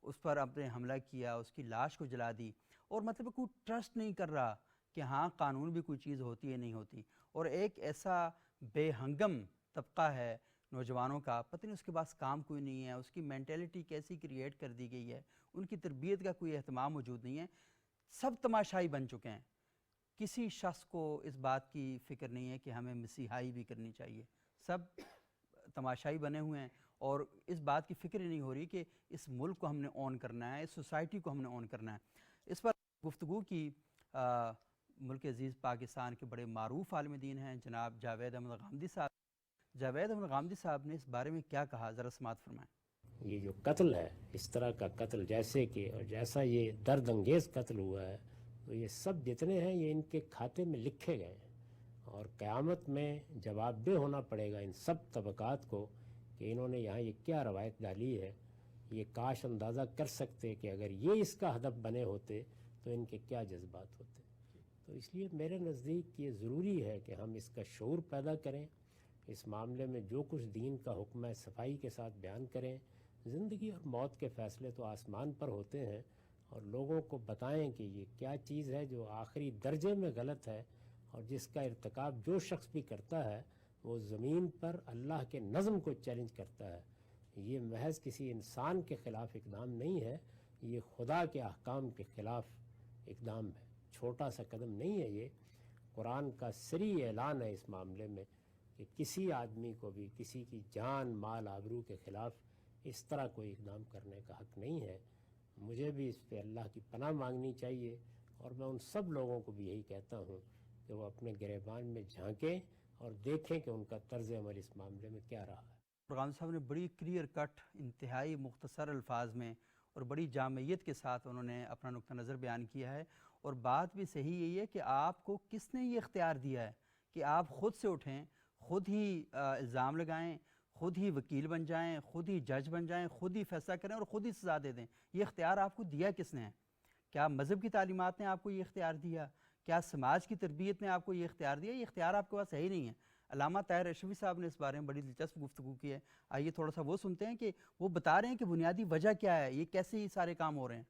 اس پر اپنے حملہ کیا، اس کی لاش کو جلا دی، اور مطلب کوئی ٹرسٹ نہیں کر رہا کہ ہاں قانون بھی کوئی چیز ہوتی ہے نہیں ہوتی، اور ایک ایسا بے ہنگم طبقہ ہے نوجوانوں کا، پتہ نہیں اس کے پاس کام کوئی نہیں ہے، اس کی مینٹیلٹی کیسی کریٹ کر دی گئی ہے، ان کی تربیت کا کوئی اہتمام موجود نہیں ہے، سب تماشائی بن چکے ہیں، کسی شخص کو اس بات کی فکر نہیں ہے کہ ہمیں مسیحائی بھی کرنی چاہیے، سب تماشائی بنے ہوئے ہیں، اور اس بات کی فکر ہی نہیں ہو رہی کہ اس ملک کو ہم نے اون کرنا ہے، اس سوسائٹی کو ہم نے اون کرنا ہے۔ اس پر گفتگو کی ملک عزیز پاکستان کے بڑے معروف عالم دین ہیں جناب جاوید احمد غامدی صاحب۔ جاوید احمد غامدی صاحب نے اس بارے میں کیا کہا، ذرا سماعت فرمائیں۔
یہ جو قتل ہے، اس طرح کا قتل جیسے کہ اور جیسا یہ درد انگیز قتل ہوا ہے، تو یہ سب جتنے ہیں یہ ان کے کھاتے میں لکھے گئے ہیں، اور قیامت میں جواب دہ ہونا پڑے گا ان سب طبقات کو کہ انہوں نے یہاں یہ کیا روایت ڈالی ہے۔ یہ کاش اندازہ کر سکتے کہ اگر یہ اس کا ہدف بنے ہوتے تو ان کے کیا جذبات ہوتے۔ تو اس لیے میرے نزدیک یہ ضروری ہے کہ ہم اس کا شعور پیدا کریں، اس معاملے میں جو کچھ دین کا حکم ہے صفائی کے ساتھ بیان کریں۔ زندگی اور موت کے فیصلے تو آسمان پر ہوتے ہیں، اور لوگوں کو بتائیں کہ یہ کیا چیز ہے جو آخری درجے میں غلط ہے، اور جس کا ارتکاب جو شخص بھی کرتا ہے وہ زمین پر اللہ کے نظم کو چیلنج کرتا ہے۔ یہ محض کسی انسان کے خلاف اقدام نہیں ہے، یہ خدا کے احکام کے خلاف اقدام ہے، چھوٹا سا قدم نہیں ہے۔ یہ قرآن کا صریح اعلان ہے اس معاملے میں کہ کسی آدمی کو بھی کسی کی جان مال آبرو کے خلاف اس طرح کوئی اقدام کرنے کا حق نہیں ہے۔ مجھے بھی اس پہ اللہ کی پناہ مانگنی چاہیے، اور میں ان سب لوگوں کو بھی یہی کہتا ہوں کہ وہ اپنے گریبان میں جھانکیں اور دیکھیں کہ ان کا طرز عمل اس معاملے میں کیا رہا ہے۔
غامدی صاحب نے بڑی کلیئر کٹ، انتہائی مختصر الفاظ میں اور بڑی جامعیت کے ساتھ انہوں نے اپنا نقطہ نظر بیان کیا ہے، اور بات بھی صحیح یہی ہے کہ آپ کو کس نے یہ اختیار دیا ہے کہ آپ خود سے اٹھیں، خود ہی الزام لگائیں، خود ہی وکیل بن جائیں، خود ہی جج بن جائیں، خود ہی فیصلہ کریں اور خود ہی سزا دے دیں؟ یہ اختیار آپ کو دیا کس نے ہے؟ کیا مذہب کی تعلیمات نے آپ کو یہ اختیار دیا؟ کیا سماج کی تربیت نے آپ کو یہ اختیار دیا؟ یہ اختیار آپ کے پاس ہے ہی نہیں ہے۔ علامہ طاہر اشرفی صاحب نے اس بارے میں بڑی دلچسپ گفتگو کی ہے، آئیے تھوڑا سا وہ سنتے ہیں کہ وہ بتا رہے ہیں کہ بنیادی وجہ کیا ہے، یہ کیسے یہ سارے کام ہو رہے ہیں۔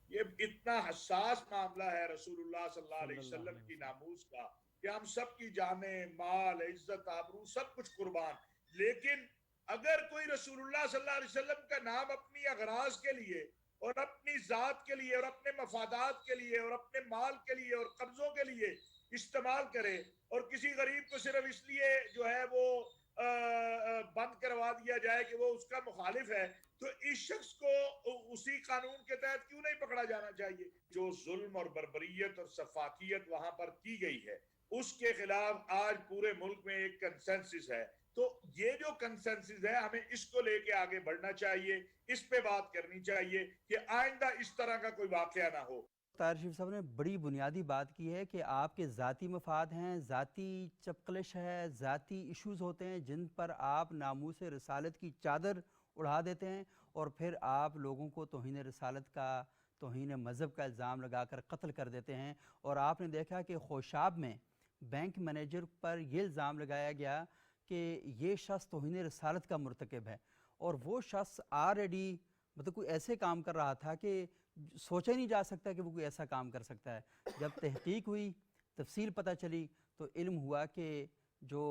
یہ اتنا حساس معاملہ ہے رسول اللہ صلی اللہ علیہ وسلم کی ناموس کا کہ ہم سب کی جانیں، مال، عزت، آبرو سب کچھ قربان. لیکن اگر کوئی رسول اللہ صلی اللہ علیہ وسلم کا نام اپنی اغراض کے لیے اور اپنی ذات کے لیے اور اپنے مفادات کے لیے اور اپنے مال کے لیے اور قبضوں کے لیے استعمال کرے اور کسی غریب کو صرف اس لیے جو ہے وہ بند کروا دیا جائے کہ وہ اس کا مخالف ہے، تو اس شخص کو اسی قانون کے تحت کیوں نہیں پکڑا جانا چاہیے؟ جو ظلم اور بربریت اور سفاکیت وہاں پر کی گئی ہے اس کے خلاف آج پورے ملک میں ایک کنسنسس ہے. تو یہ جو کنسنسس ہے ہمیں اس کو لے کے آگے بڑھنا چاہیے، اس پہ بات کرنی چاہیے کہ آئندہ اس طرح کا کوئی واقعہ نہ ہو.
طاہر شریف صاحب نے بڑی بنیادی بات کی ہے کہ آپ کے ذاتی مفاد ہیں، ذاتی چپقلش ہے، ذاتی ایشوز ہوتے ہیں جن پر آپ ناموس رسالت کی چادر اڑا دیتے ہیں اور پھر آپ لوگوں کو توہین رسالت کا، توہین مذہب کا الزام لگا کر قتل کر دیتے ہیں. اور آپ نے دیکھا کہ خوشاب میں بینک مینیجر پر یہ الزام لگایا گیا کہ یہ شخص توہین رسالت کا مرتکب ہے، اور وہ شخص آلریڈی مطلب کوئی ایسے کام کر رہا تھا کہ سوچا ہی نہیں جا سکتا کہ وہ کوئی ایسا کام کر سکتا ہے. جب تحقیق ہوئی، تفصیل پتہ چلی تو علم ہوا کہ جو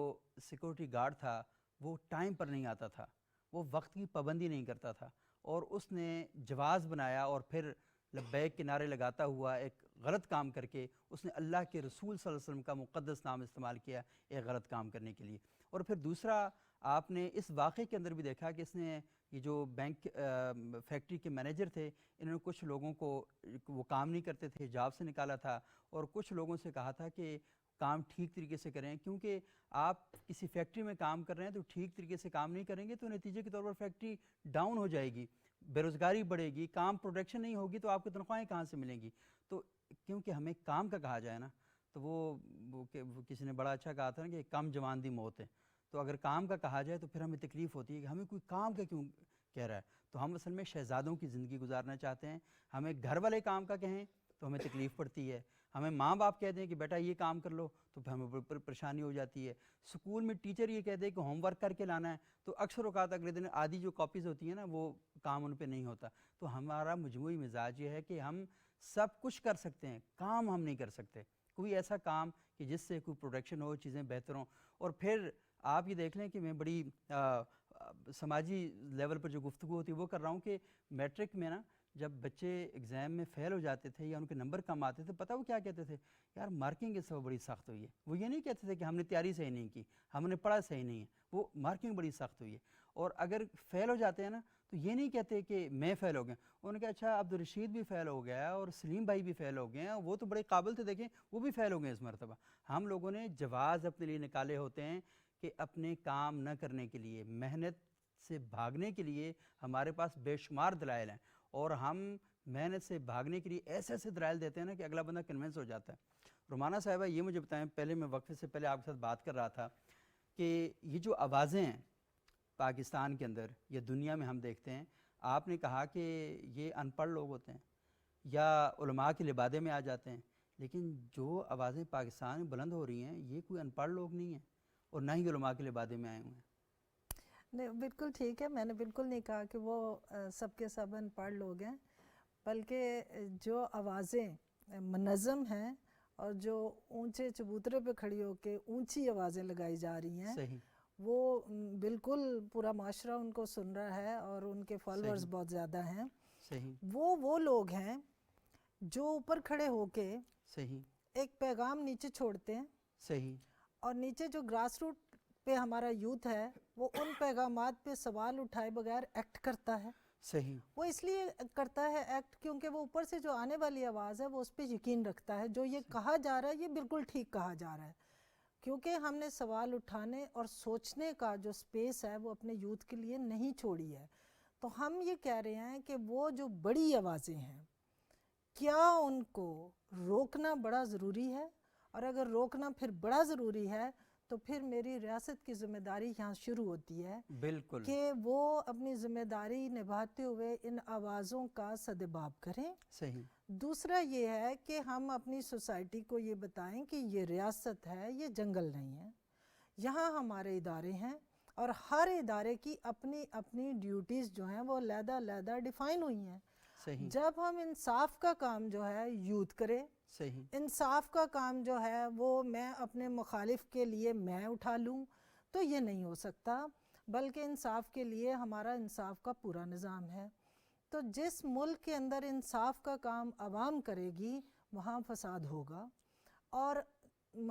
سیکورٹی گارڈ تھا وہ ٹائم پر نہیں آتا تھا، وہ وقت کی پابندی نہیں کرتا تھا، اور اس نے جواز بنایا اور پھر لبیک کے نعرے لگاتا ہوا ایک غلط کام کر کے اس نے اللہ کے رسول صلی اللہ علیہ وسلم کا مقدس نام استعمال کیا ایک غلط کام کرنے کے لیے. اور پھر دوسرا آپ نے اس واقعے کے اندر بھی دیکھا کہ اس نے یہ جو بینک فیکٹری کے مینیجر تھے انہوں نے کچھ لوگوں کو، وہ کام نہیں کرتے تھے، جاب سے نکالا تھا، اور کچھ لوگوں سے کہا تھا کہ کام ٹھیک طریقے سے کریں، کیونکہ آپ کسی فیکٹری میں کام کر رہے ہیں تو ٹھیک طریقے سے کام نہیں کریں گے تو نتیجے کے طور پر فیکٹری ڈاؤن ہو جائے گی، بے روزگاری بڑھے گی، کام پروڈکشن نہیں ہوگی تو آپ کو تنخواہیں کہاں سے ملیں گی. تو کیونکہ ہمیں کام کا کہا جائے نا تو وہ کسی نے بڑا اچھا کہا تھا نا کہ کم جوان دی موت ہے. تو اگر کام کا کہا جائے تو پھر ہمیں تکلیف ہوتی ہے کہ ہمیں کوئی کام کا کیوں کہہ رہا ہے. تو ہم اصل میں شہزادوں کی زندگی گزارنا چاہتے ہیں. ہمیں گھر والے کام کا کہیں تو ہمیں تکلیف پڑتی ہے، ہمیں ماں باپ کہہ دیں کہ بیٹا یہ کام کر لو تو پھر ہمیں پریشانی ہو جاتی ہے. اسکول میں ٹیچر یہ کہہ دے کہ ہوم ورک کر کے لانا ہے تو اکثر اوقات اگلے دن آدھی جو کاپیز ہوتی ہیں نا وہ کام ان پہ نہیں ہوتا. تو ہمارا مجموعی مزاج یہ ہے کہ ہم سب کچھ کر سکتے ہیں، کام ہم نہیں کر سکتے، کوئی ایسا کام کہ جس سے کوئی پروڈکشن ہو، چیزیں بہتر ہوں. اور پھر آپ یہ دیکھ لیں کہ میں بڑی سماجی لیول پر جو گفتگو ہوتی ہے وہ کر رہا ہوں کہ میٹرک میں نا جب بچے ایگزام میں فیل ہو جاتے تھے یا ان کے نمبر کم آتے تھے، پتہ وہ کیا کہتے تھے؟ یار مارکنگ اس وقت بڑی سخت ہوئی ہے. وہ یہ نہیں کہتے تھے کہ ہم نے تیاری صحیح نہیں کی، ہم نے پڑھا صحیح نہیں ہے، وہ مارکنگ بڑی سخت ہوئی ہے. اور اگر فیل ہو جاتے ہیں نا تو یہ نہیں کہتے کہ میں فیل ہو گیا. انہوں نے کہا اچھا عبدالرشید بھی فیل ہو گیا اور سلیم بھائی بھی فیل ہو گئے ہیں، وہ تو بڑے قابل تھے، دیکھیں وہ بھی فیل ہو گئے اس مرتبہ. ہم لوگوں نے جواز اپنے لیے نکالے ہوتے ہیں کہ اپنے کام نہ کرنے کے لیے، محنت سے بھاگنے کے لیے ہمارے پاس بے شمار دلائل ہیں، اور ہم محنت سے بھاگنے کے لیے ایسے ایسے دلائل دیتے ہیں نا کہ اگلا بندہ کنونس ہو جاتا ہے. رومانہ صاحبہ یہ مجھے بتائیں، پہلے میں وقفے سے پہلے آپ کے ساتھ بات کر رہا تھا کہ یہ جو آوازیں ہیں پاکستان کے اندر یا دنیا میں ہم دیکھتے ہیں، آپ نے کہا کہ یہ ان پڑھ لوگ ہوتے ہیں یا علماء کے لبادے میں آ جاتے ہیں، لیکن جو آوازیں پاکستان میں بلند ہو رہی ہیں یہ کوئی ان پڑھ لوگ نہیں ہیں اور نہ ہی علماء کے لبادے میں آئے ہوئے ہیں.
نہیں بالکل ٹھیک ہے، میں نے بالکل نہیں کہا کہ وہ سب کے سب ان پڑھ لوگ ہیں، بلکہ جو آوازیں منظم ہیں اور جو اونچے چبوترے پہ کھڑی ہو کے اونچی آوازیں لگائی جا رہی ہیں،
صحیح،
وہ بالکل پورا معاشرہ ان کو سن رہا ہے اور ان کے فالورز
صحیح،
بہت زیادہ ہیں.
صحیح،
وہ لوگ ہیں جو اوپر کھڑے ہو کے
صحیح،
ایک پیغام نیچے چھوڑتے ہیں،
صحیح،
اور نیچے جو گراس روٹ پہ ہمارا یوتھ ہے وہ ان پیغامات پہ سوال اٹھائے بغیر ایکٹ کرتا ہے.
صحیح،
وہ اس لیے کرتا ہے ایکٹ کیونکہ وہ اوپر سے جو آنے والی آواز ہے وہ اس پہ یقین رکھتا ہے، جو یہ کہا جا رہا ہے یہ بالکل ٹھیک کہا جا رہا ہے. کیونکہ ہم نے سوال اٹھانے اور سوچنے کا جو سپیس ہے وہ اپنے یوتھ کے لیے نہیں چھوڑی ہے. تو ہم یہ کہہ رہے ہیں کہ وہ جو بڑی آوازیں ہیں کیا ان کو روکنا بڑا ضروری ہے، اور اگر روکنا پھر بڑا ضروری ہے تو پھر میری ریاست کی ذمہ داری یہاں شروع ہوتی ہے
بالکل،
کہ وہ اپنی ذمہ داری نبھاتے ہوئے ان آوازوں کا سدباب کریں.
صحیح،
دوسرا یہ ہے کہ ہم اپنی سوسائٹی کو یہ بتائیں کہ یہ ریاست ہے، یہ جنگل نہیں ہے، یہاں ہمارے ادارے ہیں اور ہر ادارے کی اپنی اپنی ڈیوٹیز جو ہیں وہ علیحدہ علیحدہ ڈیفائن ہوئی ہیں.
صحیح
جب ہم انصاف کا کام جو ہے یوتھ کرے،
صحیح
انصاف کا کام جو ہے وہ میں اپنے مخالف کے لیے میں اٹھا لوں، تو یہ نہیں ہو سکتا، بلکہ انصاف کے لیے ہمارا انصاف کا پورا نظام ہے۔ تو جس ملک کے اندر انصاف کا کام عوام کرے گی وہاں فساد ہوگا۔ اور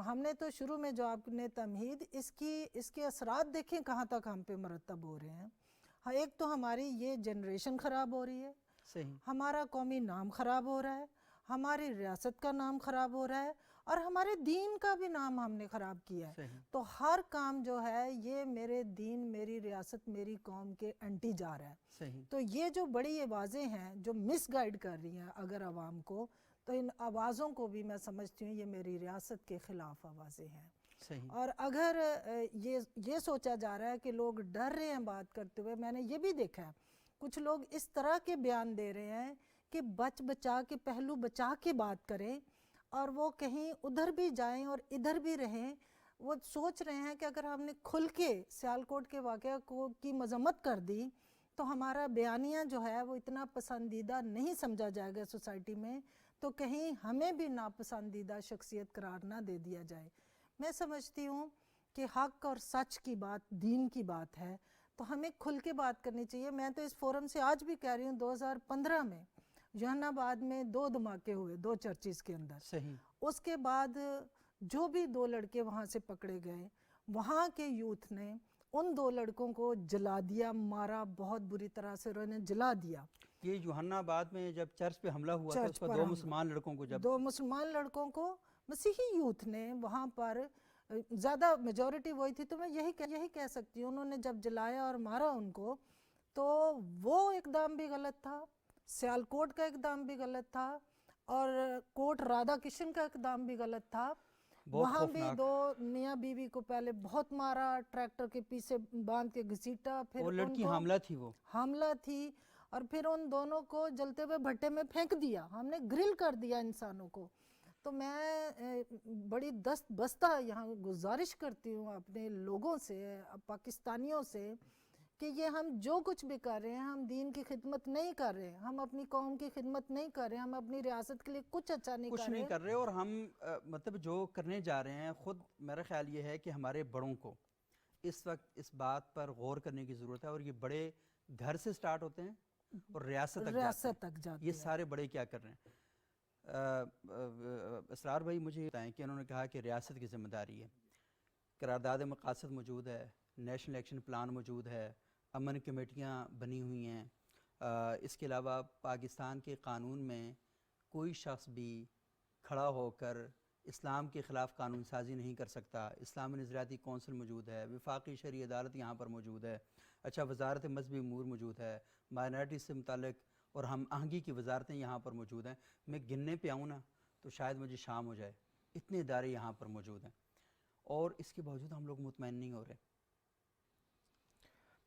ہم نے تو شروع میں جو آپ نے تمہید اس کے اثرات دیکھیں کہاں تک ہم پہ مرتب ہو رہے ہیں۔ ہاں، ایک تو ہماری یہ جنریشن خراب ہو رہی ہے،
صحیح
ہمارا قومی نام خراب ہو رہا ہے، ہماری ریاست کا نام خراب ہو رہا ہے، اور ہمارے دین کا بھی نام ہم نے خراب کیا ہے۔
صحیح
تو ہر کام جو ہے یہ میرے دین، میری ریاست، میری قوم کے انٹی جا رہا ہے۔
صحیح
تو یہ جو بڑی آوازیں ہیں جو مس گائیڈ کر رہی ہیں اگر عوام کو، تو ان آوازوں کو بھی میں سمجھتی ہوں یہ میری ریاست کے خلاف آوازیں ہیں۔
صحیح
اور اگر یہ سوچا جا رہا ہے کہ لوگ ڈر رہے ہیں بات کرتے ہوئے، میں نے یہ بھی دیکھا ہے کچھ لوگ اس طرح کے بیان دے رہے ہیں کہ بچا کے پہلو بچا کے بات کریں، اور وہ کہیں ادھر بھی جائیں اور ادھر بھی رہیں۔ وہ سوچ رہے ہیں کہ اگر ہم نے کھل کے سیالکوٹ کے واقعہ کی مذمت کر دی تو ہمارا بیانیہ جو ہے وہ اتنا پسندیدہ نہیں سمجھا جائے گا سوسائٹی میں، تو کہیں ہمیں بھی ناپسندیدہ شخصیت قرار نہ دے دیا جائے۔ میں سمجھتی ہوں کہ حق اور سچ کی بات دین کی بات ہے، تو ہمیں کھل کے بات کرنی چاہیے۔ میں تو اس فورم سے آج بھی کہہ رہی ہوں، 2015 میں جہان آباد میں 2 دھماکے ہوئے 2 چرچز کے اندر۔
صحیح
اس کے بعد جو بھی 2 لڑکے وہاں سے پکڑے گئے، وہاں کے یوتھ نے ان 2 لڑکوں کو جلا دیا، مارا بہت بری طرح سے، انہوں نے جلا دیا۔
یہ یوحنا آباد میں جب چرچ پہ حملہ ہوا تھا
چرچ
اس پر
پر
2
حملہ،
مسلمان لڑکوں کو جب
2 مسلمان لڑکوں کو مسیحی یوتھ نے وہاں پر، زیادہ میجورٹی وہی تھی، تو میں یہی کہہ سکتی ہوں انہوں نے جب جلایا اور مارا ان کو، تو وہ اقدام بھی غلط تھا، سیالکوٹ کا اقدام بھی غلط تھا، اور کوٹ رادھا کشن کا اقدام بھی غلط تھا۔
بہت
وہاں بھی
خوفناک۔
2 میاں بیوی کو پہلے بہت مارا، ٹریکٹر کے پیچھے باندھ کے گھسیٹا، پھر
وہ
ان
لڑکی
کو
حاملہ تھی، وہ
حاملہ تھی، اور پھر ان دونوں کو جلتے ہوئے بھٹے میں پھینک دیا، ہم نے گرل کر دیا انسانوں کو۔ تو میں بڑی دست بستہ یہاں گزارش کرتی ہوں اپنے لوگوں سے، پاکستانیوں سے، کہ یہ ہم جو کچھ بھی کر رہے ہیں ہم دین کی خدمت نہیں کر رہے، ہم اپنی قوم کی خدمت نہیں کر رہے، ہم اپنی ریاست کے لیے کچھ اچھا نہیں
کچھ
کر
نہیں
رہے۔
کر رہے، اور ہم مطلب جو کرنے جا رہے ہیں، خود میرا خیال یہ ہے کہ ہمارے بڑوں کو اس وقت اس بات پر غور کرنے کی ضرورت ہے، اور یہ بڑے گھر سے سٹارٹ ہوتے ہیں اور ریاست تک جاتے ہیں۔
جاتے
یہ
ہیں۔
سارے بڑے کیا کر رہے ہیں؟ اسرار بھائی مجھے بتائیں کہ انہوں نے کہا کہ ریاست کی ذمہ داری ہے، قرارداد مقاصد موجود ہے، نیشنل ایکشن پلان موجود ہے، امن کمیٹیاں بنی ہوئی ہیں، اس کے علاوہ پاکستان کے قانون میں کوئی شخص بھی کھڑا ہو کر اسلام کے خلاف قانون سازی نہیں کر سکتا، اسلامی نظریاتی کونسل موجود ہے، وفاقی شرعی عدالت یہاں پر موجود ہے، اچھا وزارت مذہبی امور موجود ہے، مائنارٹی سے متعلق اور ہم آہنگی کی وزارتیں یہاں پر موجود ہیں۔ میں گننے پہ آؤں نا تو شاید مجھے شام ہو جائے، اتنے ادارے یہاں پر موجود ہیں، اور اس کے باوجود ہم لوگ مطمئن نہیں ہو رہے۔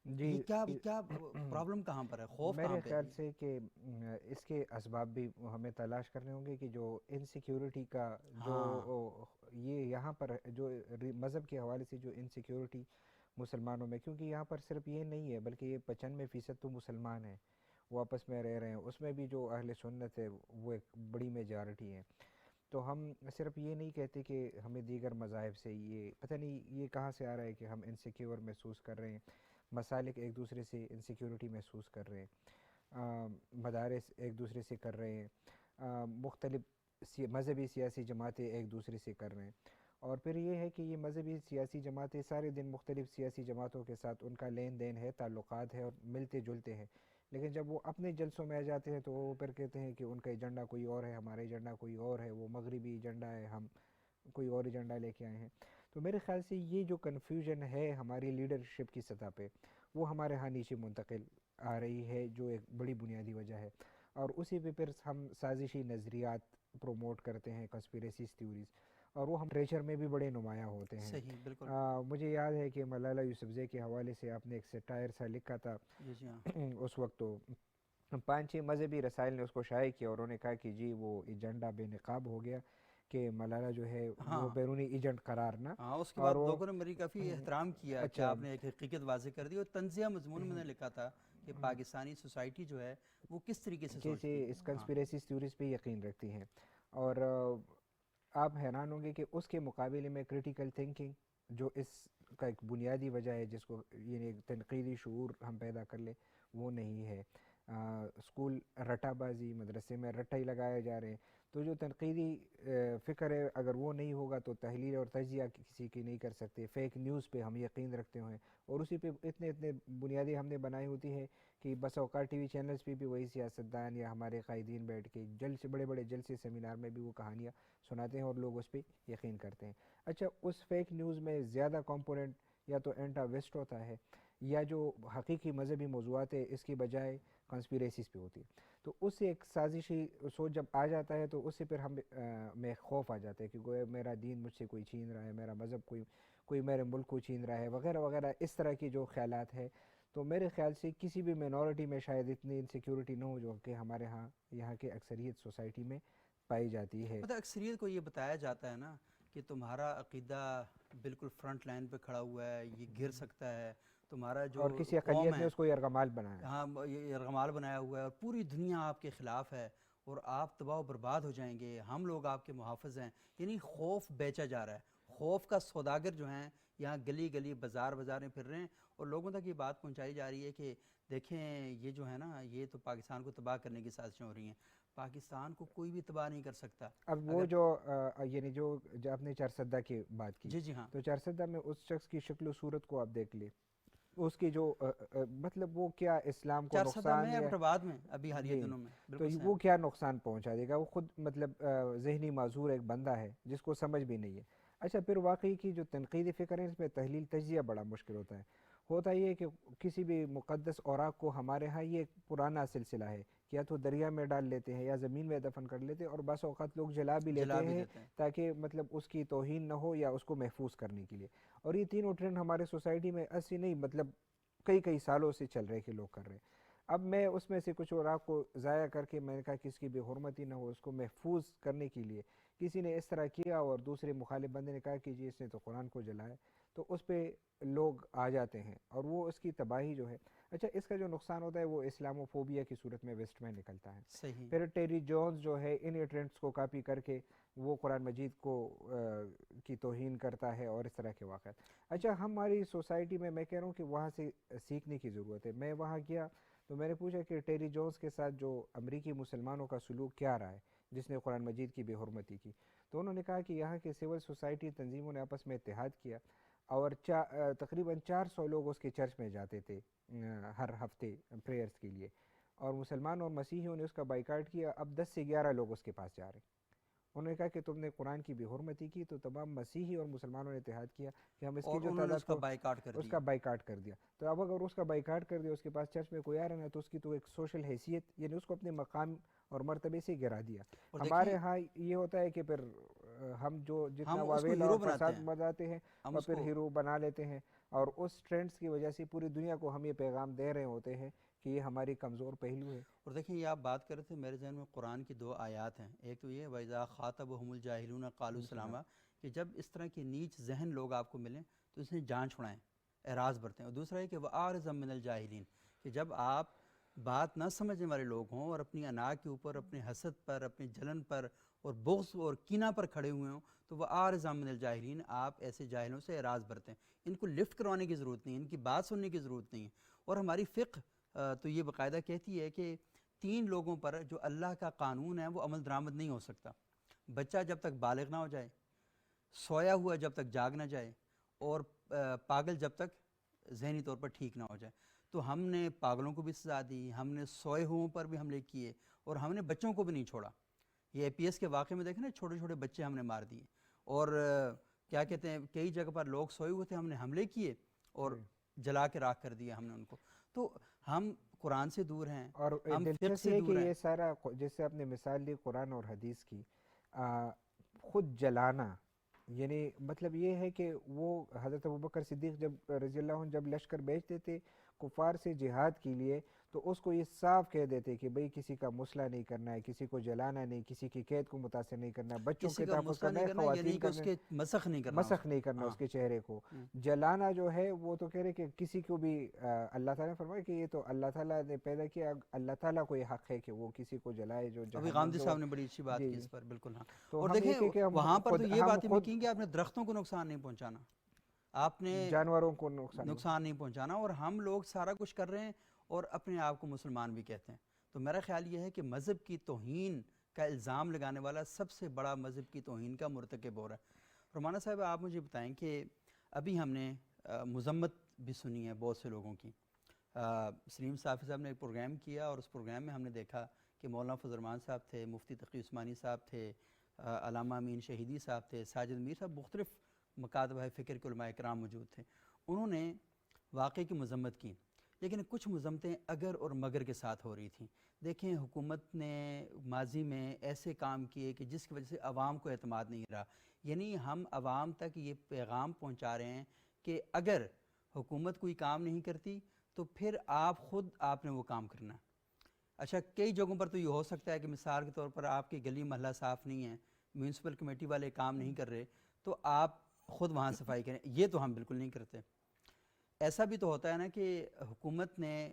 جی،
یہ کیا پرابلم کہاں پر ہے؟ خوف کہاں
میرے
پہ
خیال
ہے؟
سے کہ اس کے اسباب بھی ہمیں تلاش کرنے ہوں گے، کہ جو انسیکیورٹی کا جو یہ یہاں پر جو مذہب کے حوالے سے جو انسیکیورٹی مسلمانوں میں، کیونکہ یہاں پر صرف یہ نہیں ہے بلکہ یہ 95% تو مسلمان ہیں، وہ آپس میں رہ رہے ہیں، اس میں بھی جو اہل سنت ہے وہ ایک بڑی میجارٹی ہے۔ تو ہم صرف یہ نہیں کہتے کہ ہمیں دیگر مذاہب سے یہ پتہ نہیں یہ کہاں سے آ رہا ہے کہ ہم انسیکیور محسوس کر رہے ہیں، مسالک ایک دوسرے سے انسیکیورٹی محسوس کر رہے ہیں، مدارس ایک دوسرے سے کر رہے ہیں، مختلف مذہبی سیاسی جماعتیں ایک دوسرے سے کر رہے ہیں، اور پھر یہ ہے کہ یہ مذہبی سیاسی جماعتیں سارے دن مختلف سیاسی جماعتوں کے ساتھ ان کا لین دین ہے، تعلقات ہے اور ملتے جلتے ہیں، لیکن جب وہ اپنے جلسوں میں آ جاتے ہیں تو وہ پھر کہتے ہیں کہ ان کا ایجنڈا کوئی اور ہے، ہمارا ایجنڈا کوئی اور ہے، وہ مغربی ایجنڈا ہے، ہم کوئی اور ایجنڈا لے کے آئے ہیں۔ تو میرے خیال سے یہ جو کنفیوژن ہے ہماری لیڈرشپ کی سطح پہ، وہ ہمارے ہاں نیچے منتقل آ رہی ہے، جو ایک بڑی بنیادی وجہ ہے، اور اسی پہ پھر ہم سازشی نظریات پروموٹ کرتے ہیں، کنسپیریسیز تھیوریز، اور وہ ہم ٹریچر میں بھی بڑے نمایاں ہوتے ہیں۔
صحیح، بالکل۔
مجھے یاد ہے کہ ملالہ یوسفزئی کے حوالے سے آپ نے ایک سٹائر سا لکھا تھا،
جی ہاں،
اس وقت تو 5-6 مذہبی رسائل نے اس کو شائع کیا، اور انہوں نے کہا کہ جی وہ ایجنڈا بے نقاب ہو گیا، کہ ملالہ جو ہے وہ بیرونی ایجنٹ قرار نہ،
ہاں، اس کے
اور
بعد
وہ
لوگوں نے میری کافی احترام کیا کہ
اچھا
آپ نے ایک حقیقت واضح کر دی، اور تنزیہ مضمون میں نے لکھا تھا کہ پاکستانی سوسائٹی جو ہے وہ کس طریقے سے سوچتی ہے.
اس کنسپریسی تھیوریز پہ یقین رکھتی ہیں. اور آپ حیران ہوں گے کہ اس کے مقابلے میں کریٹیکل تھنکنگ جو اس کا ایک بنیادی وجہ ہے جس کو یعنی تنقیدی شعور ہم پیدا کر لیں وہ نہیں ہے. اسکول رٹا بازی، مدرسے میں رٹا ہی لگائے جا رہے ہیں. تو جو تنقیدی فکر ہے اگر وہ نہیں ہوگا تو تحلیل اور تجزیہ کسی کی نہیں کر سکتے. فیک نیوز پہ ہم یقین رکھتے ہیں اور اسی پہ اتنے بنیادی ہم نے بنائی ہوتی ہے کہ بس اوقات ٹی وی چینلز پہ بھی وہی سیاستدان یا ہمارے قائدین بیٹھ کے جلسے بڑے بڑے جلسے سیمینار میں بھی وہ کہانیاں سناتے ہیں اور لوگ اس پہ یقین کرتے ہیں. اچھا اس فیک نیوز میں زیادہ کمپوننٹ یا تو اینٹا ویسٹ ہوتا ہے یا جو حقیقی مذہبی موضوعات ہے اس کی بجائے کنسپیریسیز پہ ہوتی ہے. تو اس سے ایک سازشی سوچ جب آ جاتا ہے تو اس سے پھر ہم میں خوف آ جاتا ہے کہ گویا میرا دین مجھ سے کوئی چھین رہا ہے، میرا مذہب کوئی میرے ملک کو چھین رہا ہے وغیرہ وغیرہ، اس طرح کی جو خیالات ہے. تو میرے خیال سے کسی بھی مینورٹی میں شاید اتنی انسیکیورٹی نہ ہو جو کہ ہمارے یہاں کے اکثریت سوسائٹی میں پائی جاتی ہے.
مطلب اکثریت کو یہ بتایا جاتا ہے نا کہ تمہارا عقیدہ بالکل فرنٹ لائن پہ کھڑا ہوا ہے، یہ گر سکتا ہے، تمہارا جو
اور کسی
قوم
اقلیت
ہے
نے اس کو یرغمال بنایا ہے.
ہاں یہ ارغمال بنایا ہوا ہے اور پوری دنیا آپ کے خلاف ہے اور آپ تباہ و برباد ہو جائیں گے، ہم لوگ آپ کے محافظ ہیں. یعنی خوف بیچا جا رہا ہے. خوف کا سوداگر جو ہیں یہاں گلی گلی بازار بازار میں پھر رہے ہیں اور لوگوں تک یہ بات پہنچائی جا رہی ہے کہ دیکھیں یہ جو ہے نا یہ تو پاکستان کو تباہ کرنے کی سازشیں ہو رہی ہیں. پاکستان کو کوئی بھی تباہ نہیں کر سکتا.
اب وہ جو یعنی جو آپ نے چارسدہ کی بات کی،
جی ہاں،
تو چارسدہ میں اس شخص کی شکل و صورت کو آپ دیکھ لیں، اس کی جو مطلب وہ کیا اسلام کو
چارسدہ
نقصان
میں
یا
ایبٹآباد میں ابھی حالیہ
جی
دنوں میں
تو
بالکل
وہ کیا نقصان پہنچا دے گا. وہ خود مطلب ذہنی معذور ایک بندہ ہے جس کو سمجھ بھی نہیں ہے. اچھا پھر واقعی کی جو تنقیدی فکر ہے اس میں تحلیل تجزیہ بڑا مشکل ہوتا ہے. ہوتا یہ ہے کہ کسی بھی مقدس اوراق کو ہمارے ہاں یہ ایک پرانا سلسلہ ہے کہ یا تو دریا میں ڈال لیتے ہیں یا زمین میں دفن کر لیتے ہیں اور بعض اوقات لوگ جلا بھی لیتے ہیں
دیتے ہیں.
تاکہ مطلب اس کی توہین نہ ہو یا اس کو محفوظ کرنے کے لیے. اور یہ تینوں ٹرینڈ ہمارے سوسائٹی میں ایسی نہیں مطلب کئی سالوں سے چل رہے کہ لوگ کر رہے ہیں. اب میں اس میں سے کچھ اوراق کو ضائع کر کے میں نے کہا کہ اس کی بے حرمتی نہ ہو، اس کو محفوظ کرنے کے لیے کسی نے اس طرح کیا اور دوسرے مخالف بندے نے کہا کہ جی اس نے تو قرآن کو جلایا، تو اس پہ لوگ آ جاتے ہیں اور وہ اس کی تباہی جو ہے. اچھا اس کا جو نقصان ہوتا ہے وہ اسلاموفوبیا کی صورت میں ویسٹ میں نکلتا ہے.
صحیح.
پھر ٹیری جونز جو ہے ان ٹرینڈس کو کاپی کر کے وہ قرآن مجید کو کی توہین کرتا ہے اور اس طرح کے واقعات. اچھا ہماری سوسائٹی میں کہہ رہا ہوں کہ وہاں سے سیکھنے کی ضرورت ہے. میں وہاں گیا تو میں نے پوچھا کہ ٹیری جونز کے ساتھ جو امریکی مسلمانوں کا سلوک کیا رہا ہے جس نے قرآن مجید کی بے حرمتی کی، تو انہوں نے کہا کہ یہاں کے سول سوسائٹی تنظیموں نے آپس میں اتحاد کیا اور تقریباً 400 لوگ اس کے چرچ میں جاتے تھے ہر ہفتے پریئرز کے لیے، اور مسلمان اور مسیحیوں نے اس کا بائیکاٹ کیا. اب 10 سے 11 لوگ اس کے پاس جا رہے ہیں. انہوں نے کہا کہ تم نے قرآن کی بے حرمتی کی، تو تمام مسیحی اور مسلمانوں نے اتحاد کیا کہ ہم اس کی جو تعداد
اس کا بائیکاٹ کر دیا.
اس کا بائیکاٹ کر دیا. تو اب اگر اس کا بائیکاٹ کر دیا، اس کے پاس چرچ میں کوئی آ رہا ہے تو اس کی تو ایک سوشل حیثیت یعنی اس کو اپنے مقام اور مرتبے سے گرا دیا. ہمارے ہاں یہ ہوتا ہے کہ پھر ہم جو جتنا واویلا اور فساد بناتے ہیں اور پھر ہیرو بنا لیتے ہیں، اور اس ٹرینڈز کی وجہ سے پوری دنیا کو ہم یہ پیغام دے رہے ہوتے ہیں کہ یہ ہماری کمزور پہلو ہے.
اور دیکھیں یہ آپ بات کر رہے تھے، میرے ذہن میں قرآن کی 2 آیات ہیں. ایک تو یہ وَإِذَا خَاطَبَهُمُ الْجَاهِلُونَ قَالُوا سَلَامًا کہ جب اس طرح کے نیچ ذہن لوگ آپ کو ملیں تو اس نے جان چھڑائیں، اعراض برتیں. اور دوسرا ہے کہ وَأَعْرِضْ مِنَ الْجَاهِلِينَ کہ جب آپ بات نہ سمجھنے والے لوگ ہوں اور اپنی انا کے اوپر، اپنے حسد پر، اپنی جلن پر اور بغض اور کینہ پر کھڑے ہوئے ہوں تو وَأَعْرِضْ مِنَ الْجَاهِلِينَ آپ ایسے جاہلوں سے اعراض برتیں. ان کو لفٹ کروانے کی ضرورت نہیں، ان کی بات سننے کی ضرورت نہیں. اور ہماری فقہ تو یہ باقاعدہ کہتی ہے کہ 3 لوگوں پر جو اللہ کا قانون ہے وہ عمل درآمد نہیں ہو سکتا. بچہ جب تک بالغ نہ ہو جائے، سویا ہوا جب تک جاگ نہ جائے، اور پاگل جب تک ذہنی طور پر ٹھیک نہ ہو جائے. تو ہم نے پاگلوں کو بھی سزا دی، ہم نے سوئے ہوئوں پر بھی حملے کیے اور ہم نے بچوں کو بھی نہیں چھوڑا. یہ اے پی ایس کے واقعے میں دیکھیں نا، چھوٹے چھوٹے بچے ہم نے مار دیے. اور کیا کہتے ہیں کئی جگہ پر لوگ سوئے ہوئے تھے، ہم نے حملے کیے اور جلا کے راکھ کر دیا ہم نے ان کو. تو ہم قرآن سے دور ہیں،
اور
ہم فقہ
دلچسپ
سے
یہ
دور
کہ
ہیں.
یہ سارا جیسے آپ نے مثال دی قرآن اور حدیث کی، خود جلانا یعنی مطلب یہ ہے کہ وہ حضرت ابوبکر صدیق جب رضی اللہ عنہ جب لشکر بھیجتے تھے کفار سے جہاد کے لیے تو اس کو یہ صاف کہہ دیتے کہ بھئی کسی کا مسئلہ نہیں کرنا ہے, کسی کو جلانا نہیں, کسی کی قید کو متاثر نہیں کرنا, بچوں
کسی
کے
کا
تحفظ
مسئلہ
کرنا
نہیں
ہے,
کرنا یعنی
خواتین
کہ اس کے مسخ نہیں کرنا,
مسخ نہیں کرنا اس کے چہرے کو. جلانا جو ہے وہ تو کہہ رہے کہ کسی کو بھی اللہ تعالیٰ نے فرمایا کہ یہ تو اللہ تعالیٰ نے پیدا کیا, اللہ تعالیٰ کو یہ حق ہے کہ وہ کسی کو جلائے جو
ابھی غامدی صاحب نے بڑی اچھی بات کی اس پر, بالکل ہاں. اور دیکھیں وہاں پر تو یہ بات ہمیں کی کہ آپ نے درختوں کو نقصان نہیں پہنچانا, آپ نے
جانوروں کو
نقصان نہیں پہنچانا, اور ہم لوگ سارا کچھ کر رہے ہیں اور اپنے آپ کو مسلمان بھی کہتے ہیں. تو میرا خیال یہ ہے کہ مذہب کی توہین کا الزام لگانے والا سب سے بڑا مذہب کی توہین کا مرتکب ہو رہا ہے. رومانہ صاحب آپ مجھے بتائیں کہ ابھی ہم نے مذمت بھی سنی ہے بہت سے لوگوں کی. سلیم صافی صاحب نے ایک پروگرام کیا اور اس پروگرام میں ہم نے دیکھا کہ مولانا فضل الرحمان صاحب تھے, مفتی تقی عثمانی صاحب تھے, علامہ امین شہیدی صاحب تھے, ساجد میر صاحب, مختلف مکاتب فکر کے علماء کرام موجود تھے. انہوں نے واقعے کی مذمت کی, لیکن کچھ مذمتیں اگر اور مگر کے ساتھ ہو رہی تھیں. دیکھیں حکومت نے ماضی میں ایسے کام کیے کہ جس کی وجہ سے عوام کو اعتماد نہیں رہا. یعنی ہم عوام تک یہ پیغام پہنچا رہے ہیں کہ اگر حکومت کوئی کام نہیں کرتی تو پھر آپ نے وہ کام کرنا ہے. اچھا, کئی جگہوں پر تو یہ ہو سکتا ہے کہ مثال کے طور پر آپ کی گلی محلہ صاف نہیں ہے, میونسپل کمیٹی والے کام نہیں کر رہے, تو آپ خود وہاں صفائی کریں. یہ تو ہم بالکل نہیں کرتے. ایسا بھی تو ہوتا ہے نا کہ حکومت نے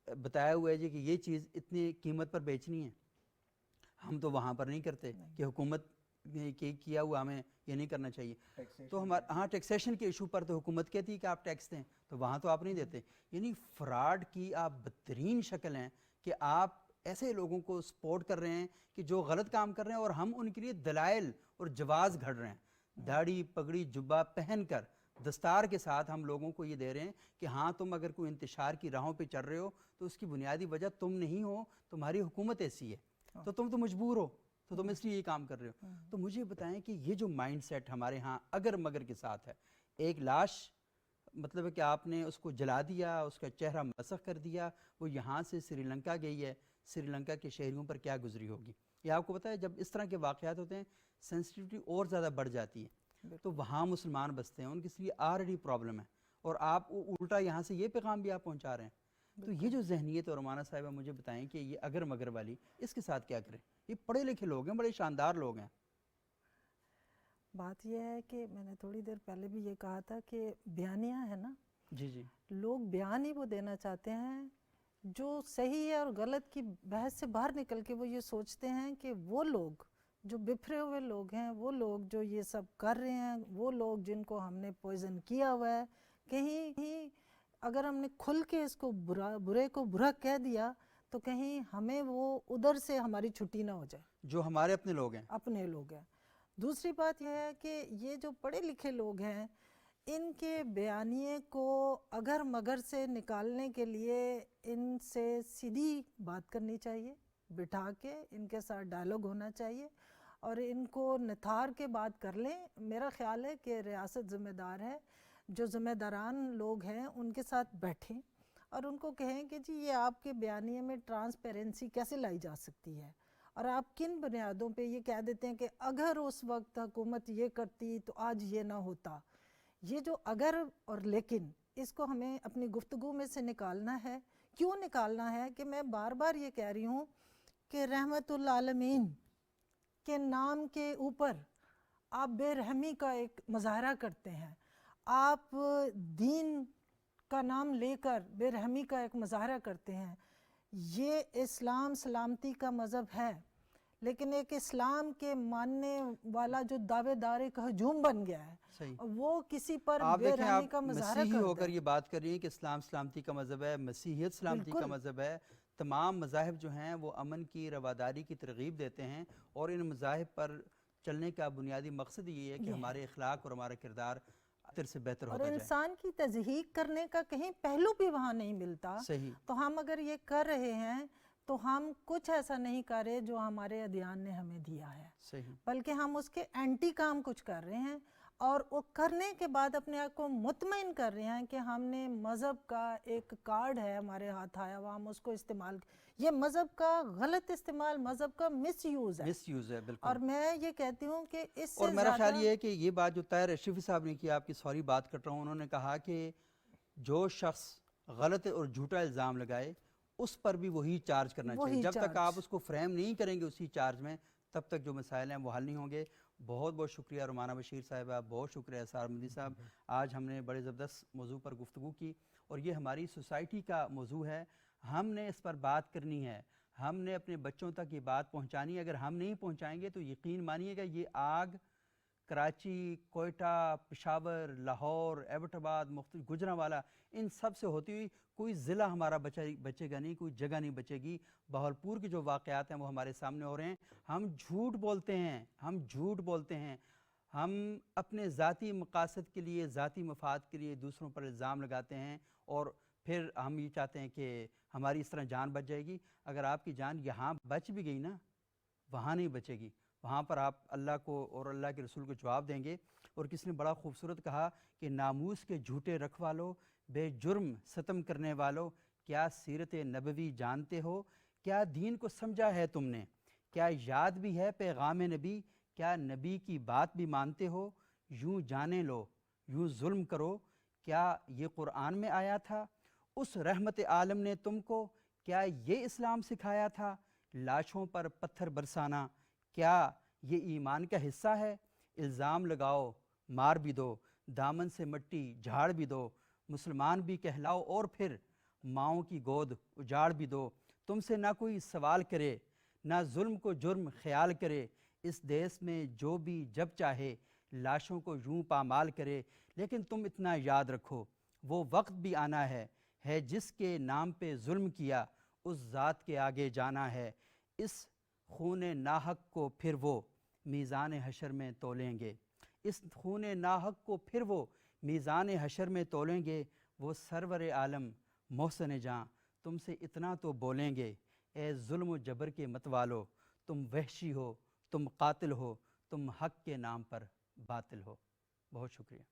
بتایا ہوا ہے جی کہ یہ چیز اتنی قیمت پر بیچنی ہے, ہم تو وہاں پر نہیں کرتے کہ حکومت نے کیا ہوا ہمیں یہ نہیں کرنا چاہیے. تو ہاں ٹیکسیشن کے ایشو پر تو حکومت کہتی ہے کہ آپ ٹیکس دیں, تو وہاں تو آپ نہیں دیتے. یعنی فراڈ کی آپ بدترین شکل ہیں کہ آپ ایسے لوگوں کو سپورٹ کر رہے ہیں کہ جو غلط کام کر رہے ہیں اور ہم ان کے لیے دلائل اور جواز گھڑ رہے ہیں. داڑھی پگڑی جبہ پہن کر دستار کے ساتھ ہم لوگوں کو یہ دے رہے ہیں کہ ہاں تم اگر کوئی انتشار کی راہوں پہ چل رہے ہو تو اس کی بنیادی وجہ تم نہیں ہو, تمہاری حکومت ایسی ہے, تو تم تو مجبور ہو, تو تم اس لیے یہ کام کر رہے ہو. تو مجھے بتائیں کہ یہ جو مائنڈ سیٹ ہمارے ہاں اگر مگر کے ساتھ ہے, ایک لاش مطلب ہے کہ آپ نے اس کو جلا دیا, اس کا چہرہ مسخ کر دیا, وہ یہاں سے سری لنکا گئی ہے, سری لنکا کے شہریوں پر کیا گزری ہوگی. یہ آپ کو پتہ ہے جب اس طرح کے واقعات ہوتے ہیں سینسٹیوٹی اور زیادہ بڑھ جاتی ہے. تو وہاں مسلمان بستے ہیں, ان کے لیے آلریڈی پرابلم ہے, اور آپ الٹا یہاں سے یہ پیغام بھی آپ پہنچا رہے ہیں. تو یہ جو ذہنیت ہے رومانہ صاحبہ, مجھے بتائیں کہ یہ اگر مگر والی اس کے ساتھ کیا کریں. یہ پڑھے لکھے لوگ ہیں, بڑے شاندار لوگ ہیں.
بات یہ ہے کہ میں نے تھوڑی دیر پہلے بھی یہ کہا تھا کہ بیانیہ ہے نا,
جی
لوگ بیان ہی وہ دینا چاہتے ہیں جو صحیح ہے, اور غلط کی بحث سے باہر نکل کے وہ یہ سوچتے ہیں کہ وہ لوگ جو بپھرے ہوئے لوگ ہیں, وہ لوگ جو یہ سب کر رہے ہیں, وہ لوگ جن کو ہم نے پوائزن کیا ہوا ہے, کہیں اگر ہم نے کھل کے اس کو برے کو برا کہہ دیا تو کہیں ہمیں وہ ادھر سے ہماری چھٹی نہ ہو جائے,
جو ہمارے اپنے لوگ ہیں.
اپنے لوگ ہیں. دوسری بات یہ ہے کہ یہ جو پڑھے لکھے لوگ ہیں, ان کے بیانیے کو اگر مگر سے نکالنے کے لیے ان سے سیدھی بات کرنی چاہیے, بٹھا کے ان کے ساتھ ڈائلاگ ہونا چاہیے, اور ان کو نتھار کے بات کر لیں. میرا خیال ہے کہ ریاست ذمہ دار ہے, جو ذمہ داران لوگ ہیں ان کے ساتھ بیٹھیں اور ان کو کہیں کہ جی یہ آپ کے بیانیے میں ٹرانسپیرنسی کیسے لائی جا سکتی ہے, اور آپ کن بنیادوں پہ یہ کہہ دیتے ہیں کہ اگر اس وقت حکومت یہ کرتی تو آج یہ نہ ہوتا. یہ جو اگر اور لیکن, اس کو ہمیں اپنی گفتگو میں سے نکالنا ہے. کیوں نکالنا ہے کہ میں بار بار یہ کہہ رہی ہوں کہ رحمت العالمین کے نام کے اوپر آپ بے رحمی کا ایک مظاہرہ کرتے ہیں, آپ دین کا نام لے کر بے رحمی کا ایک مظاہرہ کرتے ہیں. یہ اسلام سلامتی کا مذہب ہے, لیکن ایک اسلام کے ماننے والا جو دعوے دار ایک ہجوم بن گیا ہے, وہ کسی پر بے رحمی کا مظاہرہ
مسیحی ہو کر یہ بات کر رہی ہیں کہ اسلام سلامتی کا مذہب ہے, مسیحیت سلامتی کا مذہب ہے. تمام مذاہب جو ہیں وہ امن کی, رواداری کی ترغیب دیتے ہیں, اور ان مذاہب پر چلنے کا بنیادی مقصد یہ ہے کہ ہمارے اخلاق اور ہمارا کردار بہتر سے بہتر ہوتا جائے.
اور انسان کی تضحیق کرنے کا کہیں پہلو بھی وہاں نہیں ملتا. تو ہم اگر یہ کر رہے ہیں تو ہم کچھ ایسا نہیں کر رہے جو ہمارے ادیان نے ہمیں دیا ہے, بلکہ ہم اس کے اینٹی کام کچھ کر رہے ہیں, اور وہ کرنے کے بعد اپنے آپ کو مطمئن کر رہے ہیں کہ ہم نے مذہب کا ایک کارڈ ہے ہمارے ہاتھ آیا ہوا, ہم اس کو استعمال. یہ مذہب کا غلط استعمال, مذہب کا مس یوز ہے. بالکل. اور میں یہ کہتی ہوں کہ اس سے
اور میرا خیال یہ ہے کہ یہ بات جو طاہر اشرفی صاحب نے کی, آپ کی سوری بات کر رہا ہوں, انہوں نے کہا کہ جو شخص غلط اور جھوٹا الزام لگائے اس پر بھی وہی چارج کرنا چاہیے.
وہی
جب تک
چارج.
آپ اس کو فریم نہیں کریں گے اسی چارج میں, تب تک جو مسائل ہیں وہ حل نہیں ہوں گے. بہت بہت شکریہ رومانہ بشیر صاحبہ, بہت شکریہ اسرار مہدی صاحب. آج ہم نے بڑے زبردست موضوع پر گفتگو کی, اور یہ ہماری سوسائٹی کا موضوع ہے. ہم نے اس پر بات کرنی ہے, ہم نے اپنے بچوں تک یہ بات پہنچانی ہے. اگر ہم نہیں پہنچائیں گے تو یقین مانیے گا یہ آگ کراچی, کوئٹہ, پشاور, لاہور, ایبٹ آباد, مختلف گجرانوالہ, ان سب سے ہوتی ہوئی کوئی ضلع ہمارا بچے گا نہیں, کوئی جگہ نہیں بچے گی. بہاولپور کے جو واقعات ہیں وہ ہمارے سامنے ہو رہے ہیں. ہم جھوٹ بولتے ہیں, ہم اپنے ذاتی مقاصد کے لیے, ذاتی مفاد کے لیے دوسروں پر الزام لگاتے ہیں, اور پھر ہم یہ چاہتے ہیں کہ ہماری اس طرح جان بچ جائے گی. اگر آپ کی جان یہاں بچ بھی گئی نا, وہاں نہیں بچے گی. وہاں پر آپ اللہ کو اور اللہ کے رسول کو جواب دیں گے. اور کسی نے بڑا خوبصورت کہا کہ ناموس کے جھوٹے رکھوالو, بے جرم ستم کرنے والو, کیا سیرت نبوی جانتے ہو؟ کیا دین کو سمجھا ہے تم نے؟ کیا یاد بھی ہے پیغام نبی؟ کیا نبی کی بات بھی مانتے ہو؟ یوں جانے لو, یوں ظلم کرو, کیا یہ قرآن میں آیا تھا؟ اس رحمت عالم نے تم کو کیا یہ اسلام سکھایا تھا؟ لاشوں پر پتھر برسانا کیا یہ ایمان کا حصہ ہے؟ الزام لگاؤ, مار بھی دو, دامن سے مٹی جھاڑ بھی دو, مسلمان بھی کہلاؤ, اور پھر ماؤں کی گود اجاڑ بھی دو. تم سے نہ کوئی سوال کرے, نہ ظلم کو جرم خیال کرے. اس دیس میں جو بھی جب چاہے لاشوں کو یوں پامال کرے. لیکن تم اتنا یاد رکھو, وہ وقت بھی آنا ہے جس کے نام پہ ظلم کیا, اس ذات کے آگے جانا ہے. اس خون ناحق کو پھر وہ میزان حشر میں تولیں گے. اس خون ناحق کو پھر وہ میزان حشر میں تولیں گے. وہ سرور عالم محسن جاں تم سے اتنا تو بولیں گے, اے ظلم و جبر کے متوالو, تم وحشی ہو, تم قاتل ہو, تم حق کے نام پر باطل ہو. بہت شکریہ.